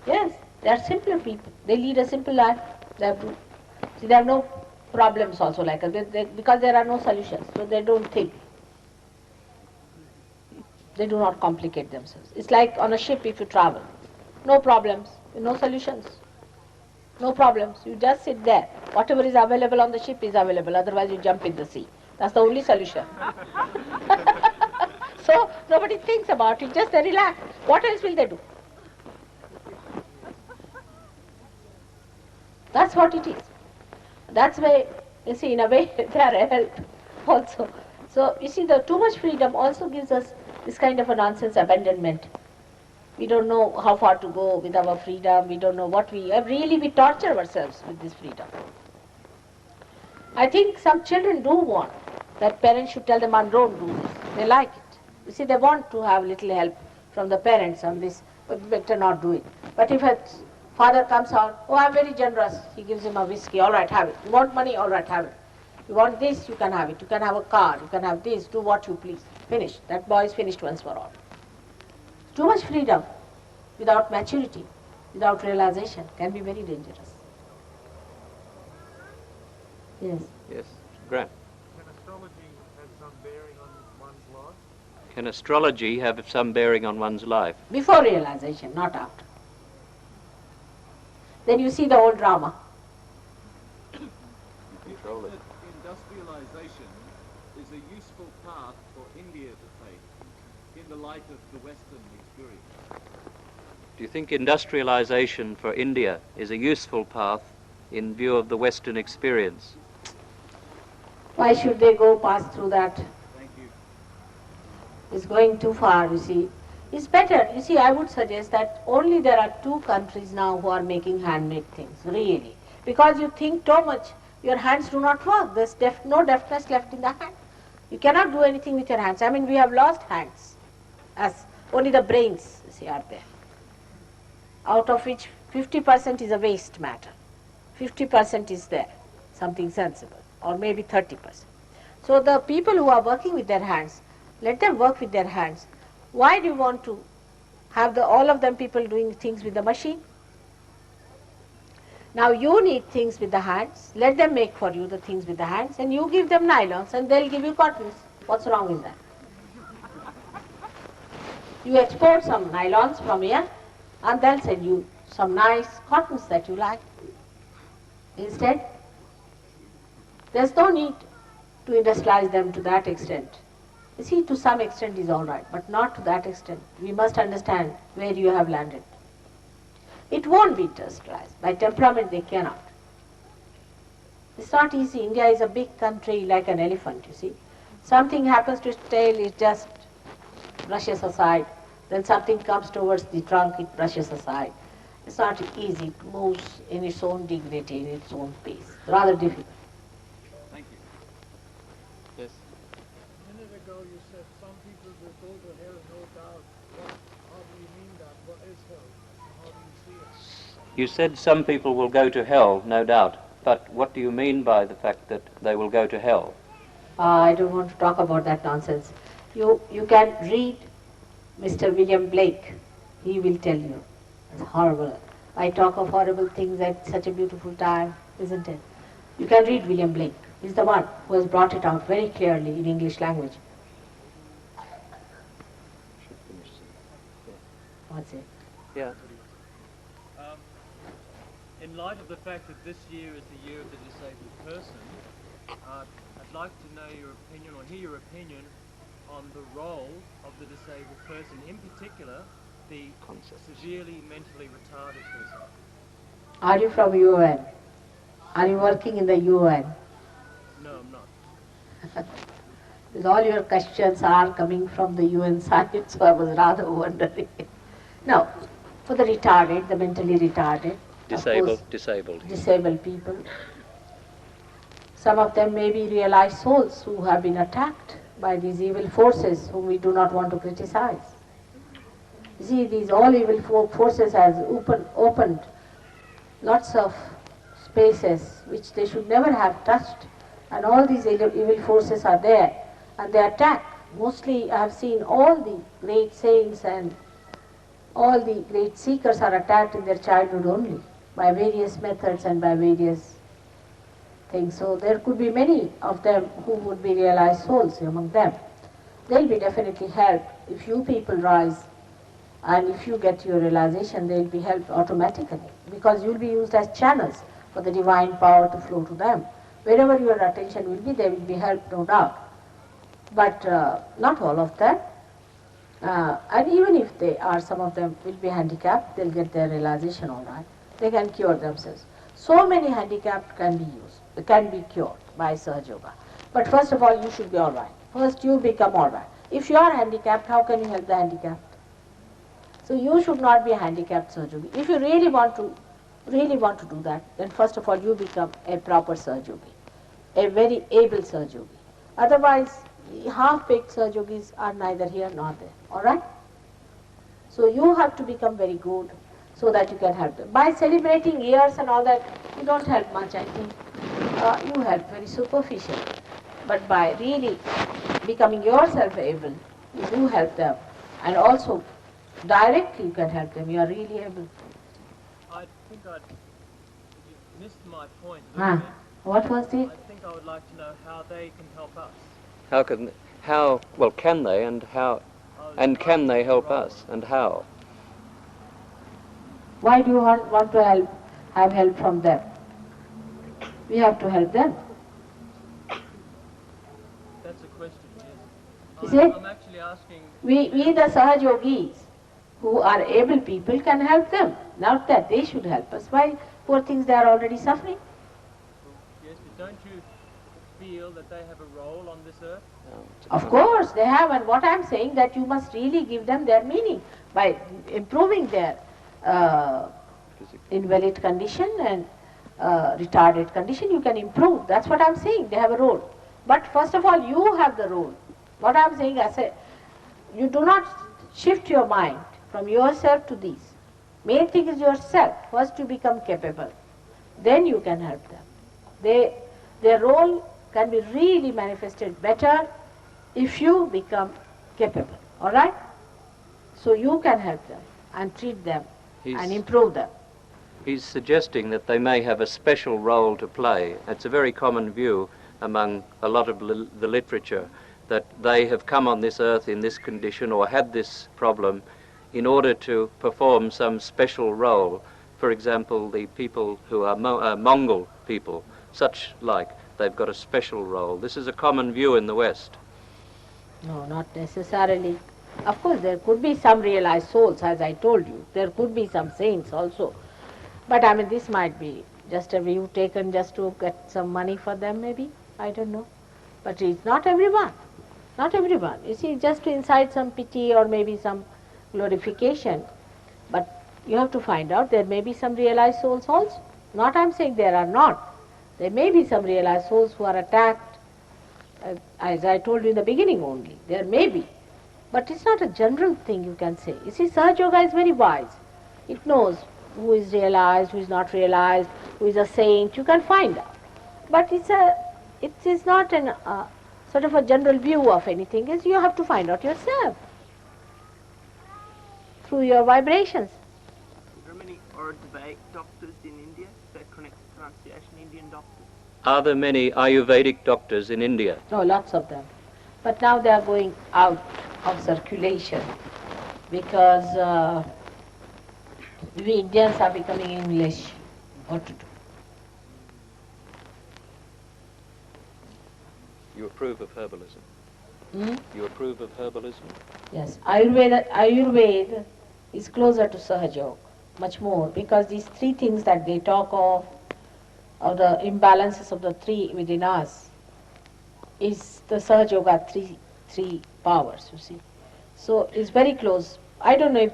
Yes, they are simpler people. They lead a simple life. They have no problems also like us, because there are no solutions, so they don't think. They do not complicate themselves. It's like on a ship if you travel. No problems, no solutions. No problems. You just sit there. Whatever is available on the ship is available, otherwise you jump in the sea. That's the only solution. So nobody thinks about it, just they relax. What else will they do? That's what it is. That's why, you see, in a way, they are a help also. So, you see, the too much freedom also gives us this kind of a nonsense abandonment. We don't know how far to go with our freedom. We don't know what we torture ourselves with this freedom. I think some children do want that parents should tell them, don't do this. They like it. You see, they want to have little help from the parents on this, but better not do it. But if a father comes out, I'm very generous, he gives him a whiskey, all right, have it. You want money, all right, have it. You want this, you can have it. You can have a car, you can have this, do what you please. Finished. That boy is finished once for all. Too much freedom without maturity, without realization, can be very dangerous. Yes. Yes, Grant. Can astrology have some bearing on one's life? Can astrology have some bearing on one's life? Before realization, not after. Then you see the whole drama. Do you think that industrialization is a useful path for India to take in the light of the Western experience? Do you think industrialization for India is a useful path in view of the Western experience? Why should they go pass through that? Thank you. It's going too far, you see. It's better, you see, I would suggest that only there are 2 countries now who are making handmade things, really. Because you think too much, your hands do not work. There's no deftness left in the hand. You cannot do anything with your hands. I mean, we have lost hands, as only the brains, you see, are there. Out of which 50% is a waste matter. 50% is there, something sensible, or maybe 30%. So the people who are working with their hands, let them work with their hands. Why do you want to have all of them people doing things with the machine? Now you need things with the hands, let them make for you the things with the hands, and you give them nylons and they'll give you cottons. What's wrong with that? You export some nylons from here and they'll send you some nice cottons that you like. Instead, there's no need to industrialize them to that extent. You see, to some extent is all right, but not to that extent. We must understand where you have landed. It won't be industrialized. By temperament, they cannot. It's not easy. India is a big country like an elephant, you see. Something happens to its tail, it just brushes aside. Then something comes towards the trunk, it brushes aside. It's not easy. It moves in its own dignity, in its own pace. Rather difficult. Thank you. Yes. A minute ago you said some people will go to hell, no doubt. How do you mean that? What is hell? How do you see it? You said some people will go to hell, no doubt. But what do you mean by the fact that they will go to hell? I don't want to talk about that nonsense. You can read Mr. William Blake. He will tell you. It's horrible. I talk of horrible things at such a beautiful time, isn't it? You can read William Blake. He's the one who has brought it out very clearly in English language. What's it? Yeah. In light of the fact that this year is the year of the disabled person, I'd like to know your opinion, or hear your opinion, on the role of the disabled person, in particular, the severely mentally retarded person. Are you from UN? Are you working in the UN? No, I'm not. Because all your questions are coming from the UN side, so I was rather wondering. No, for the retarded, the mentally retarded, disabled people. Some of them may be realized souls who have been attacked by these evil forces whom we do not want to criticize. You see, these all evil forces has opened lots of spaces which they should never have touched, and all these evil forces are there and they attack. Mostly I have seen all the great saints and all the great seekers are attacked in their childhood only by various methods and by various things. So there could be many of them who would be realized souls among them. They'll be definitely helped if you people rise, and if you get your realization, they'll be helped automatically, because you'll be used as channels for the divine power to flow to them. Wherever your attention will be, they will be helped, no doubt. But not all of them. And even if they are, some of them will be handicapped, they'll get their realization all right. They can cure themselves. So many handicapped can be cured by SahajaYoga. But first of all, you should be all right. First you become all right. If you are handicapped, how can you help the handicapped? So you should not be a handicapped SahajaYogi. If you really want to do that, then first of all you become a proper SahajaYogi, a very able SahajaYogi. Otherwise, half-baked SahajaYogis are neither here nor there. All right? So you have to become very good so that you can help them. By celebrating years and all that, you don't help much, I think. You help very superficially. But by really becoming yourself able, you do help them. And also, directly you can help them. You are really able. I think you missed my point a Ah, little bit. what was it? I think I would like to know how they can help us. Well, can they, and how, and can they help us, and how? Why do you want to have help from them? We have to help them. That's a question, Is yes. it? I'm actually asking... We the Sahajogis, who are able people, can help them. Not that they should help us. Why? Poor things, they are already suffering. Yes, but don't you feel that they have a role on this earth? Of course they have, and what I am saying that you must really give them their meaning by improving their invalid condition and retarded condition. You can improve. That's what I am saying. They have a role. But first of all, you have the role. What I am saying, I say, you do not shift your mind from yourself to these. Main thing is yourself. First you become capable. Then you can help them. Their role can be really manifested better if you become capable. All right? So you can help them and treat them and improve them. He's suggesting that they may have a special role to play. It's a very common view among a lot of the literature, that they have come on this earth in this condition or had this problem in order to perform some special role. For example, the people who are Mongol people, such like, they've got a special role. This is a common view in the West. No, not necessarily. Of course, there could be some realized souls, as I told you. There could be some saints also. But I mean, this might be just a view taken just to get some money for them, maybe. I don't know. But it's not everyone. Not everyone. You see, just to incite some pity or maybe some glorification. But you have to find out there may be some realized souls also. Not I'm saying there are not. There may be some realized souls who are attacked, as I told you in the beginning only. There may be. But it's not a general thing you can say. You see, Sahaja is very wise. It knows who is realized, who is not realized, who is a saint. You can find out. But it is not an sort of a general view of anything. Is you have to find out yourself through your vibrations. There are many Ayurvedic doctors in India, that correct pronunciation, Indian doctors. Are there many Ayurvedic doctors in India? Oh, lots of them. But now they are going out of circulation because we Indians are becoming English. What to do? You approve of herbalism? Hmm? You approve of herbalism? Yes. Ayurveda is closer to Sahaja, much more, because these three things that they talk of the imbalances of the three within us, is the Sahaja three powers, you see. So it's very close. I don't know if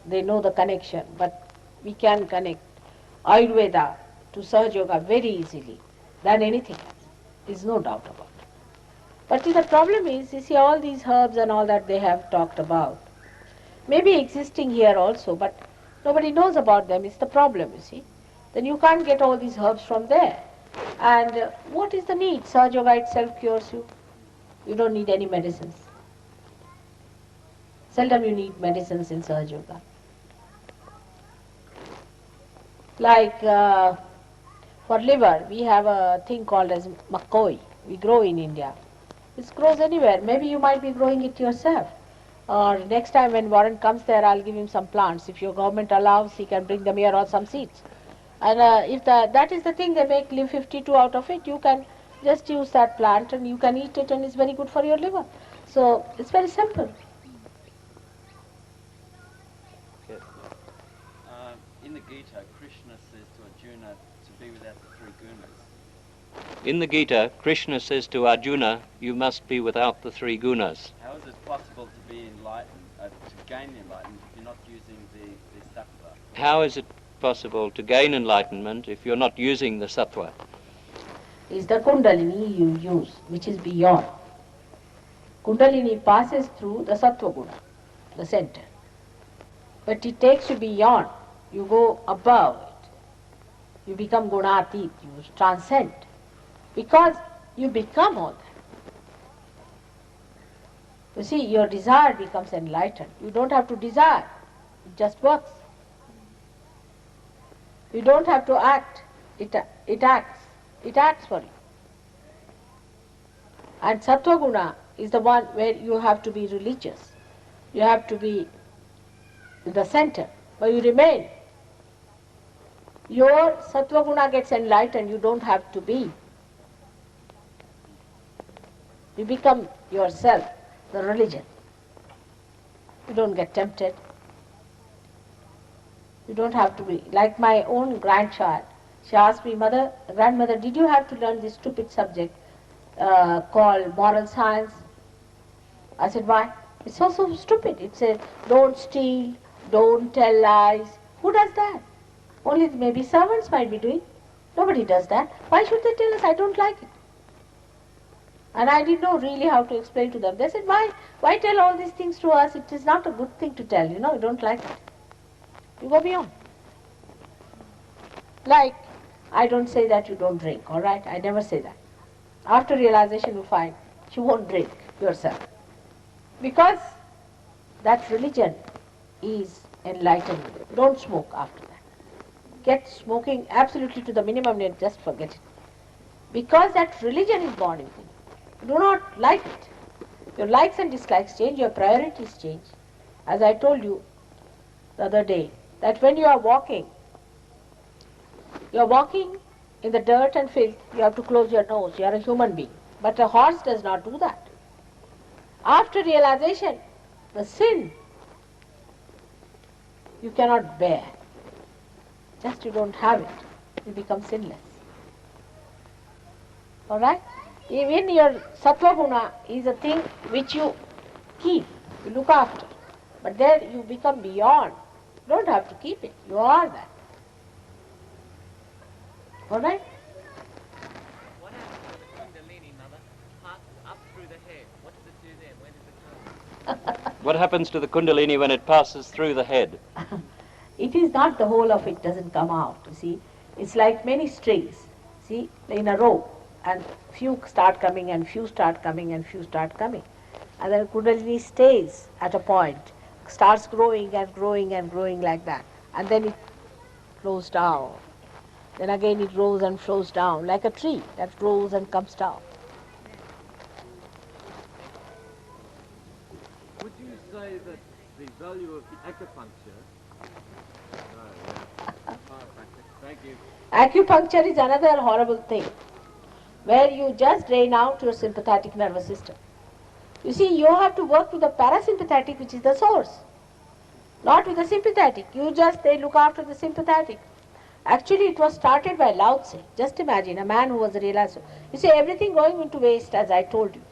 they know the connection, but we can connect Ayurveda to Sahaja very easily than anything else. There's no doubt about it. But the problem is, you see, all these herbs and all that they have talked about may be existing here also, but nobody knows about them. It's the problem, you see. Then you can't get all these herbs from there. And what is the need? Sahaja itself cures you. You don't need any medicines. Seldom you need medicines in Sahaja. Like for liver, we have a thing called as makoi. We grow in India. This grows anywhere. Maybe you might be growing it yourself. Or next time when Warren comes there, I'll give him some plants. If your government allows, he can bring them here or some seeds. And if that is the thing, they make Live 52 out of it. You can just use that plant and you can eat it, and it's very good for your liver. So it's very simple. Yes. In the Gita, Krishna says to Arjuna to be without the three gunas. In the Gita, Krishna says to Arjuna, you must be without the three gunas. How is it possible to be enlightened, to gain enlightenment if you're not using the sattva? How is it possible to gain enlightenment if you're not using the sattva? Is the Kundalini you use, which is beyond. Kundalini passes through the sattva guna, the center. But it takes you beyond. You go above it. You become gunatit, you transcend. Because you become all that. You see, your desire becomes enlightened. You don't have to desire. It just works. You don't have to act. It acts. It acts for you. And Sattva Guna is the one where you have to be religious. You have to be in the center, but you remain. Your Sattva Guna gets enlightened, you don't have to be. You become yourself, the religion. You don't get tempted. You don't have to be. Like my own grandchild, she asked me, grandmother, did you have to learn this stupid subject called moral science? I said, why? It's so stupid. It says, don't steal, don't tell lies. Who does that? Only maybe servants might be doing. Nobody does that. Why should they tell us? I don't like it. And I didn't know really how to explain to them. They said, why tell all these things to us? It is not a good thing to tell, you don't like it. You go beyond. Like, I don't say that you don't drink, all right? I never say that. After realization you find you won't drink yourself. Because that religion is enlightenment. Don't smoke after that. Get smoking absolutely to the minimum and just forget it. Because that religion is born within you. You do not like it. Your likes and dislikes change, your priorities change. As I told you the other day, that when you are walking in the dirt and filth, you have to close your nose. You are a human being. But a horse does not do that. After realization, the sin you cannot bear. Just you don't have it. You become sinless. All right? Even your Sattva Guna is a thing which you keep, you look after. But there you become beyond. You don't have to keep it. You are that. All right? What happens when the Kundalini, Mother, passes up through the head? What does it do then? Where does it go? What happens to the Kundalini when it passes through the head? It is not the whole of it doesn't come out, you see. It's like many strings, see, in a row. And few start coming and few start coming and few start coming. And then Kundalini stays at a point, starts growing and growing and growing like that. And then it flows down. Then again it grows and flows down, like a tree that grows and comes down. Would you say that the value of acupuncture... Thank you. Acupuncture is another horrible thing, where you just drain out your sympathetic nervous system. You see, you have to work with the parasympathetic, which is the source, not with the sympathetic. They look after the sympathetic. Actually, it was started by Lao Tse. Just imagine, a man who was a realized. You see, everything going into waste, as I told you.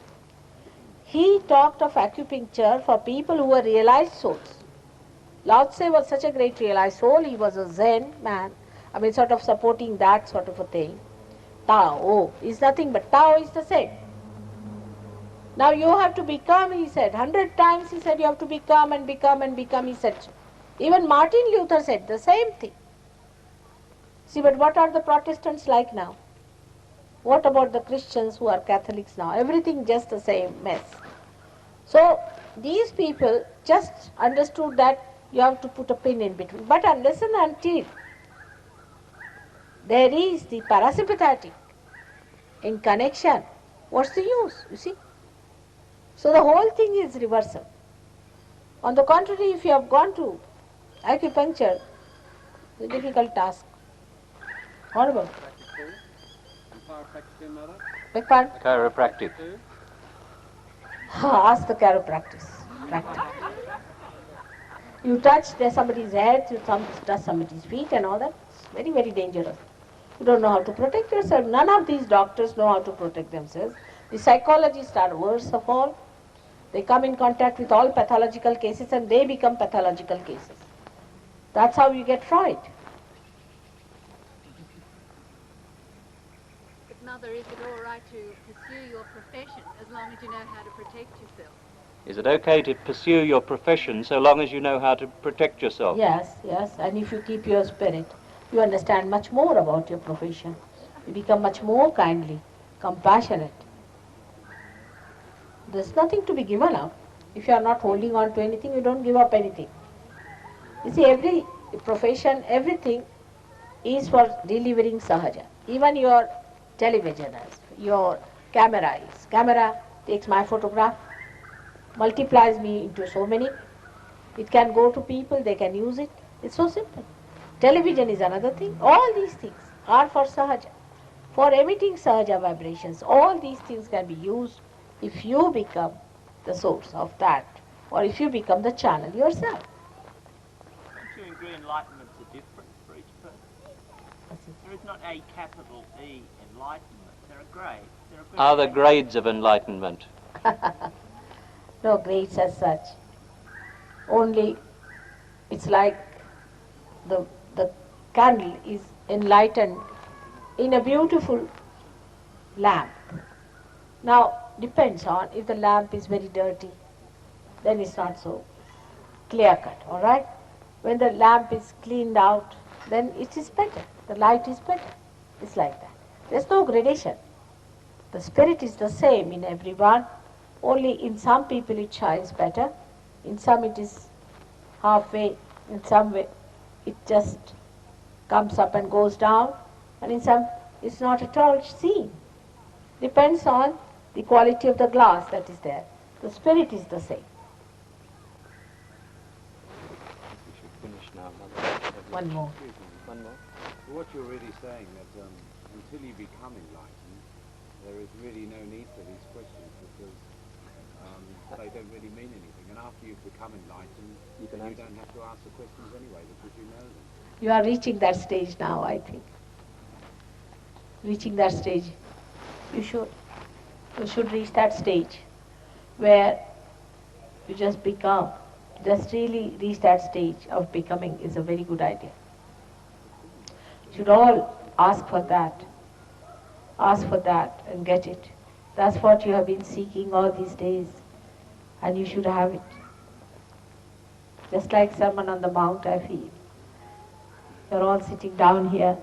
He talked of acupuncture for people who were realized souls. Lao Tse was such a great realized soul. He was a Zen man. Sort of supporting that sort of a thing. Tao is nothing but Tao is the same. Now you have to become, he said, 100 times he said you have to become and become and become, he said. Even Martin Luther said the same thing. See, but what are the Protestants like now? What about the Christians who are Catholics now? Everything just the same mess. So these people just understood that you have to put a pin in between. But unless and until there is the parasympathetic in connection, what's the use, you see? So the whole thing is reversal. On the contrary, if you have gone to acupuncture, it's a difficult task. Horrible. Beg pardon? Chiropractic. Ask the chiropractic. You touch somebody's head, you touch somebody's feet and all that. It's very, very dangerous. You don't know how to protect yourself. None of these doctors know how to protect themselves. The psychologists are worst of all. They come in contact with all pathological cases and they become pathological cases. That's how you get Freud. But Mother, is it all right to pursue your profession as long as you know how to protect yourself? Is it okay to pursue your profession so long as you know how to protect yourself? Yes, yes. And if you keep your spirit, you understand much more about your profession. You become much more kindly, compassionate. There's nothing to be given up. If you are not holding on to anything, you don't give up anything. You see, every profession, everything is for delivering Sahaja. Even your television, your camera takes my photograph, multiplies me into so many. It can go to people, they can use it. It's so simple. Television is another thing. All these things are for Sahaja. For emitting Sahaja vibrations, all these things can be used if you become the source of that, or if you become the channel yourself. Don't you agree enlightenments are different for each person? There is not a capital E enlightenment. There are grades. Are there grades of enlightenment? No grades as such. Only it's like the candle is enlightened in a beautiful lamp. Now, depends on if the lamp is very dirty, then it's not so clear cut, all right? When the lamp is cleaned out, then it is better. The light is better. It's like that. There's no gradation. The spirit is the same in everyone. Only in some people it shines better. In some it is halfway. In some way it just comes up and goes down. And in some it's not at all seen. Depends on the quality of the glass that is there. The spirit is the same. We should finish now, Mother. One more. One more. What you're really saying that until you become enlightened, there is really no need for these questions because they don't really mean anything. And after you've become enlightened, you don't have to ask the questions anyway because you know them. You are reaching that stage now, I think. Reaching that stage. You should reach that stage where you just become. Just really reach that stage of becoming is a very good idea. Should all ask for that. Ask for that and get it. That's what you have been seeking all these days. And you should have it. Just like Sermon on the Mount, I feel. You're all sitting down here.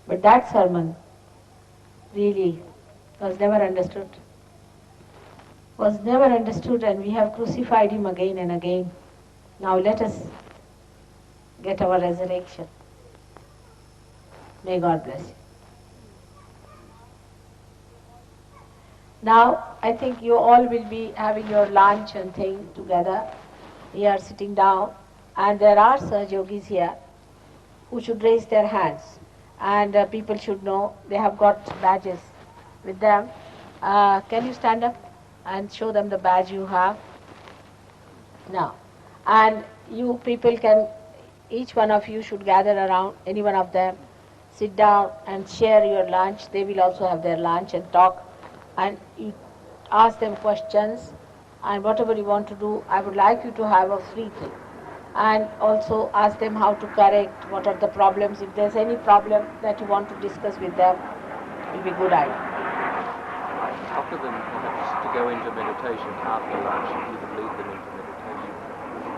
But that sermon really was never understood. Was never understood, and we have crucified him again and again. Now let us get our resurrection. May God bless you. Now I think you all will be having your lunch and thing together. We are sitting down, and there are SahajaYogis here who should raise their hands, and people should know they have got badges with them. Can you stand up and show them the badge you have? Now, and you people can, each one of you should gather around any one of them, sit down and share your lunch. They will also have their lunch and talk, and you ask them questions, and whatever you want to do, I would like you to have a free thing. And also ask them how to correct, what are the problems. If there's any problem that you want to discuss with them, it will be a good idea. Offer them perhaps to go into meditation after lunch, and you could lead them into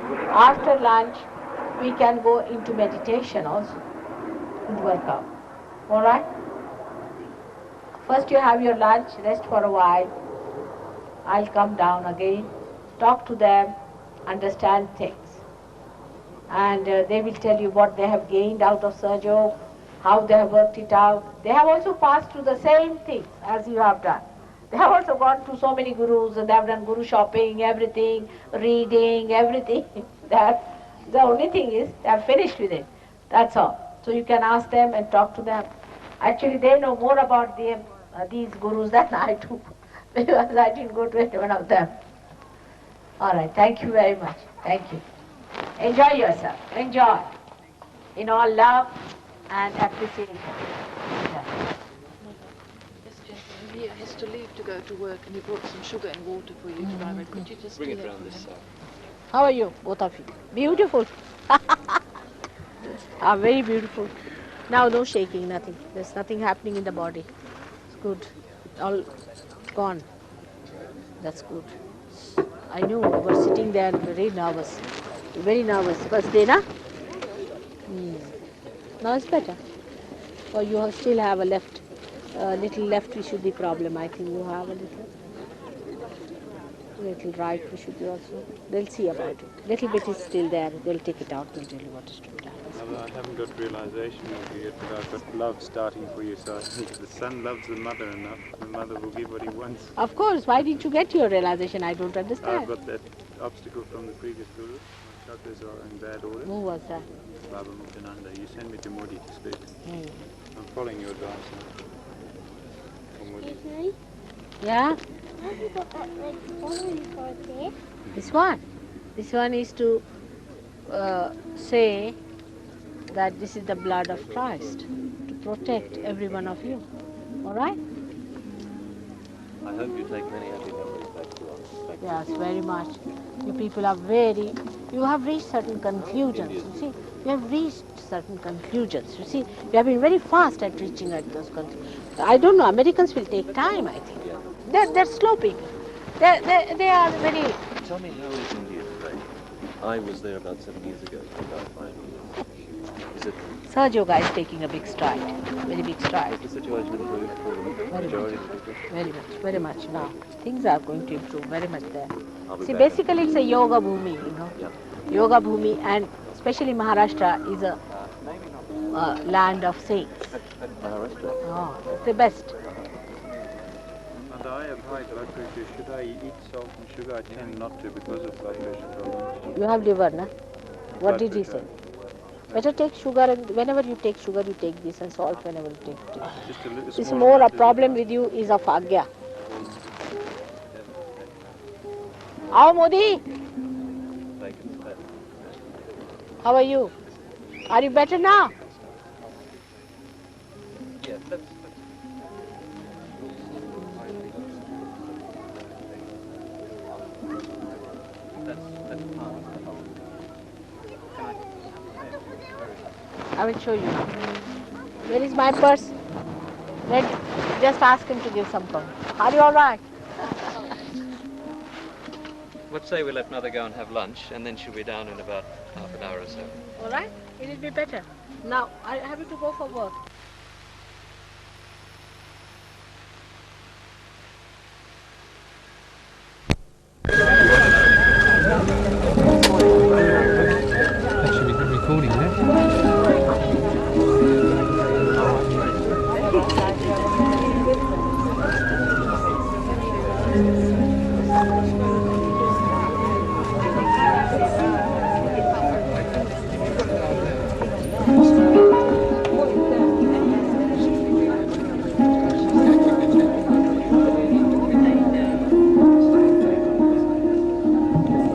meditation. After lunch, we can go into meditation also, and work out. All right? First you have your lunch, rest for a while. I'll come down again, talk to them, understand things. And they will tell you what they have gained out of SahajaYoga, how they have worked it out. They have also passed through the same things as you have done. They have also gone to so many gurus, and they have done guru shopping, everything, reading, everything. The only thing is they have finished with it. That's all. So you can ask them and talk to them. Actually, they know more about them, these gurus than I do, because I didn't go to any one of them. All right. Thank you very much. Thank you. Enjoy yourself. Enjoy. In all love and appreciation. Yeah. This gentleman here has to leave to go to work, and he brought some sugar and water for you to vibrate. Could you just Bring do it that round for this him? side. How are you, both of you? Beautiful. Very beautiful. Now no shaking, nothing. There's nothing happening in the body. It's good. All gone. That's good. I know you were sitting there very nervous. Very nervous. First day, na? Now it's better. Or you still have a little left Vishuddhi problem. I think you have a little. little right Vishuddhi also. They'll see about it. Little bit is still there. They'll take it out. They'll tell you what is to be done. I haven't got realization of you yet, but I've got love starting for you. So I think if the son loves the mother enough, the mother will give what he wants. Of course. Why didn't you get your realization? I don't understand. I've got that obstacle from the previous guru. My chakras are in bad order. Who was that? Baba Muktananda. You sent me to Modi to speak. I'm following your advice now. Excuse me? Yeah? How have you got that red following for there? This one. This one is to say that this is the blood of Christ to protect every one of you. All right? I hope you take many happy memories back to us. Yes, very much. You people are you have reached certain conclusions, you see. You have reached certain conclusions, you see. You have been very fast at reaching at those conclusions. I don't know, Americans will take time, I think. They're slow people. They are very... Tell me, how is India today? I was there about 7 years ago, about 5 years. Is it... SahajaYoga is taking a big stride, very big stride. Has the situation improved for the majority of people? Very much now. Things are going to improve very much there. See, back. basically it's a yoga bhumi, you know. Yeah. Yoga bhumi, and especially Maharashtra is a land of saints. Maharashtra? Oh, it's the best. And I have high blood pressure. Should I eat salt and sugar? I tend not to because of blood pressure problems. You have liver, na? What did he say? Better take sugar, and whenever you take sugar, you take this, and salt whenever you take. It's more a problem with you is of Agya. How, Modi? How are you? Are you better now? Yes, that's part of the whole. I will show you. Where is my purse? Just ask him to give some coin. Are you all right? Let's say we let Mother go and have lunch, and then she'll be down in about half an hour or so. All right? It will be better. Now, I have to go for work. That should be good recording there.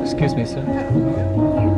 Excuse me, sir.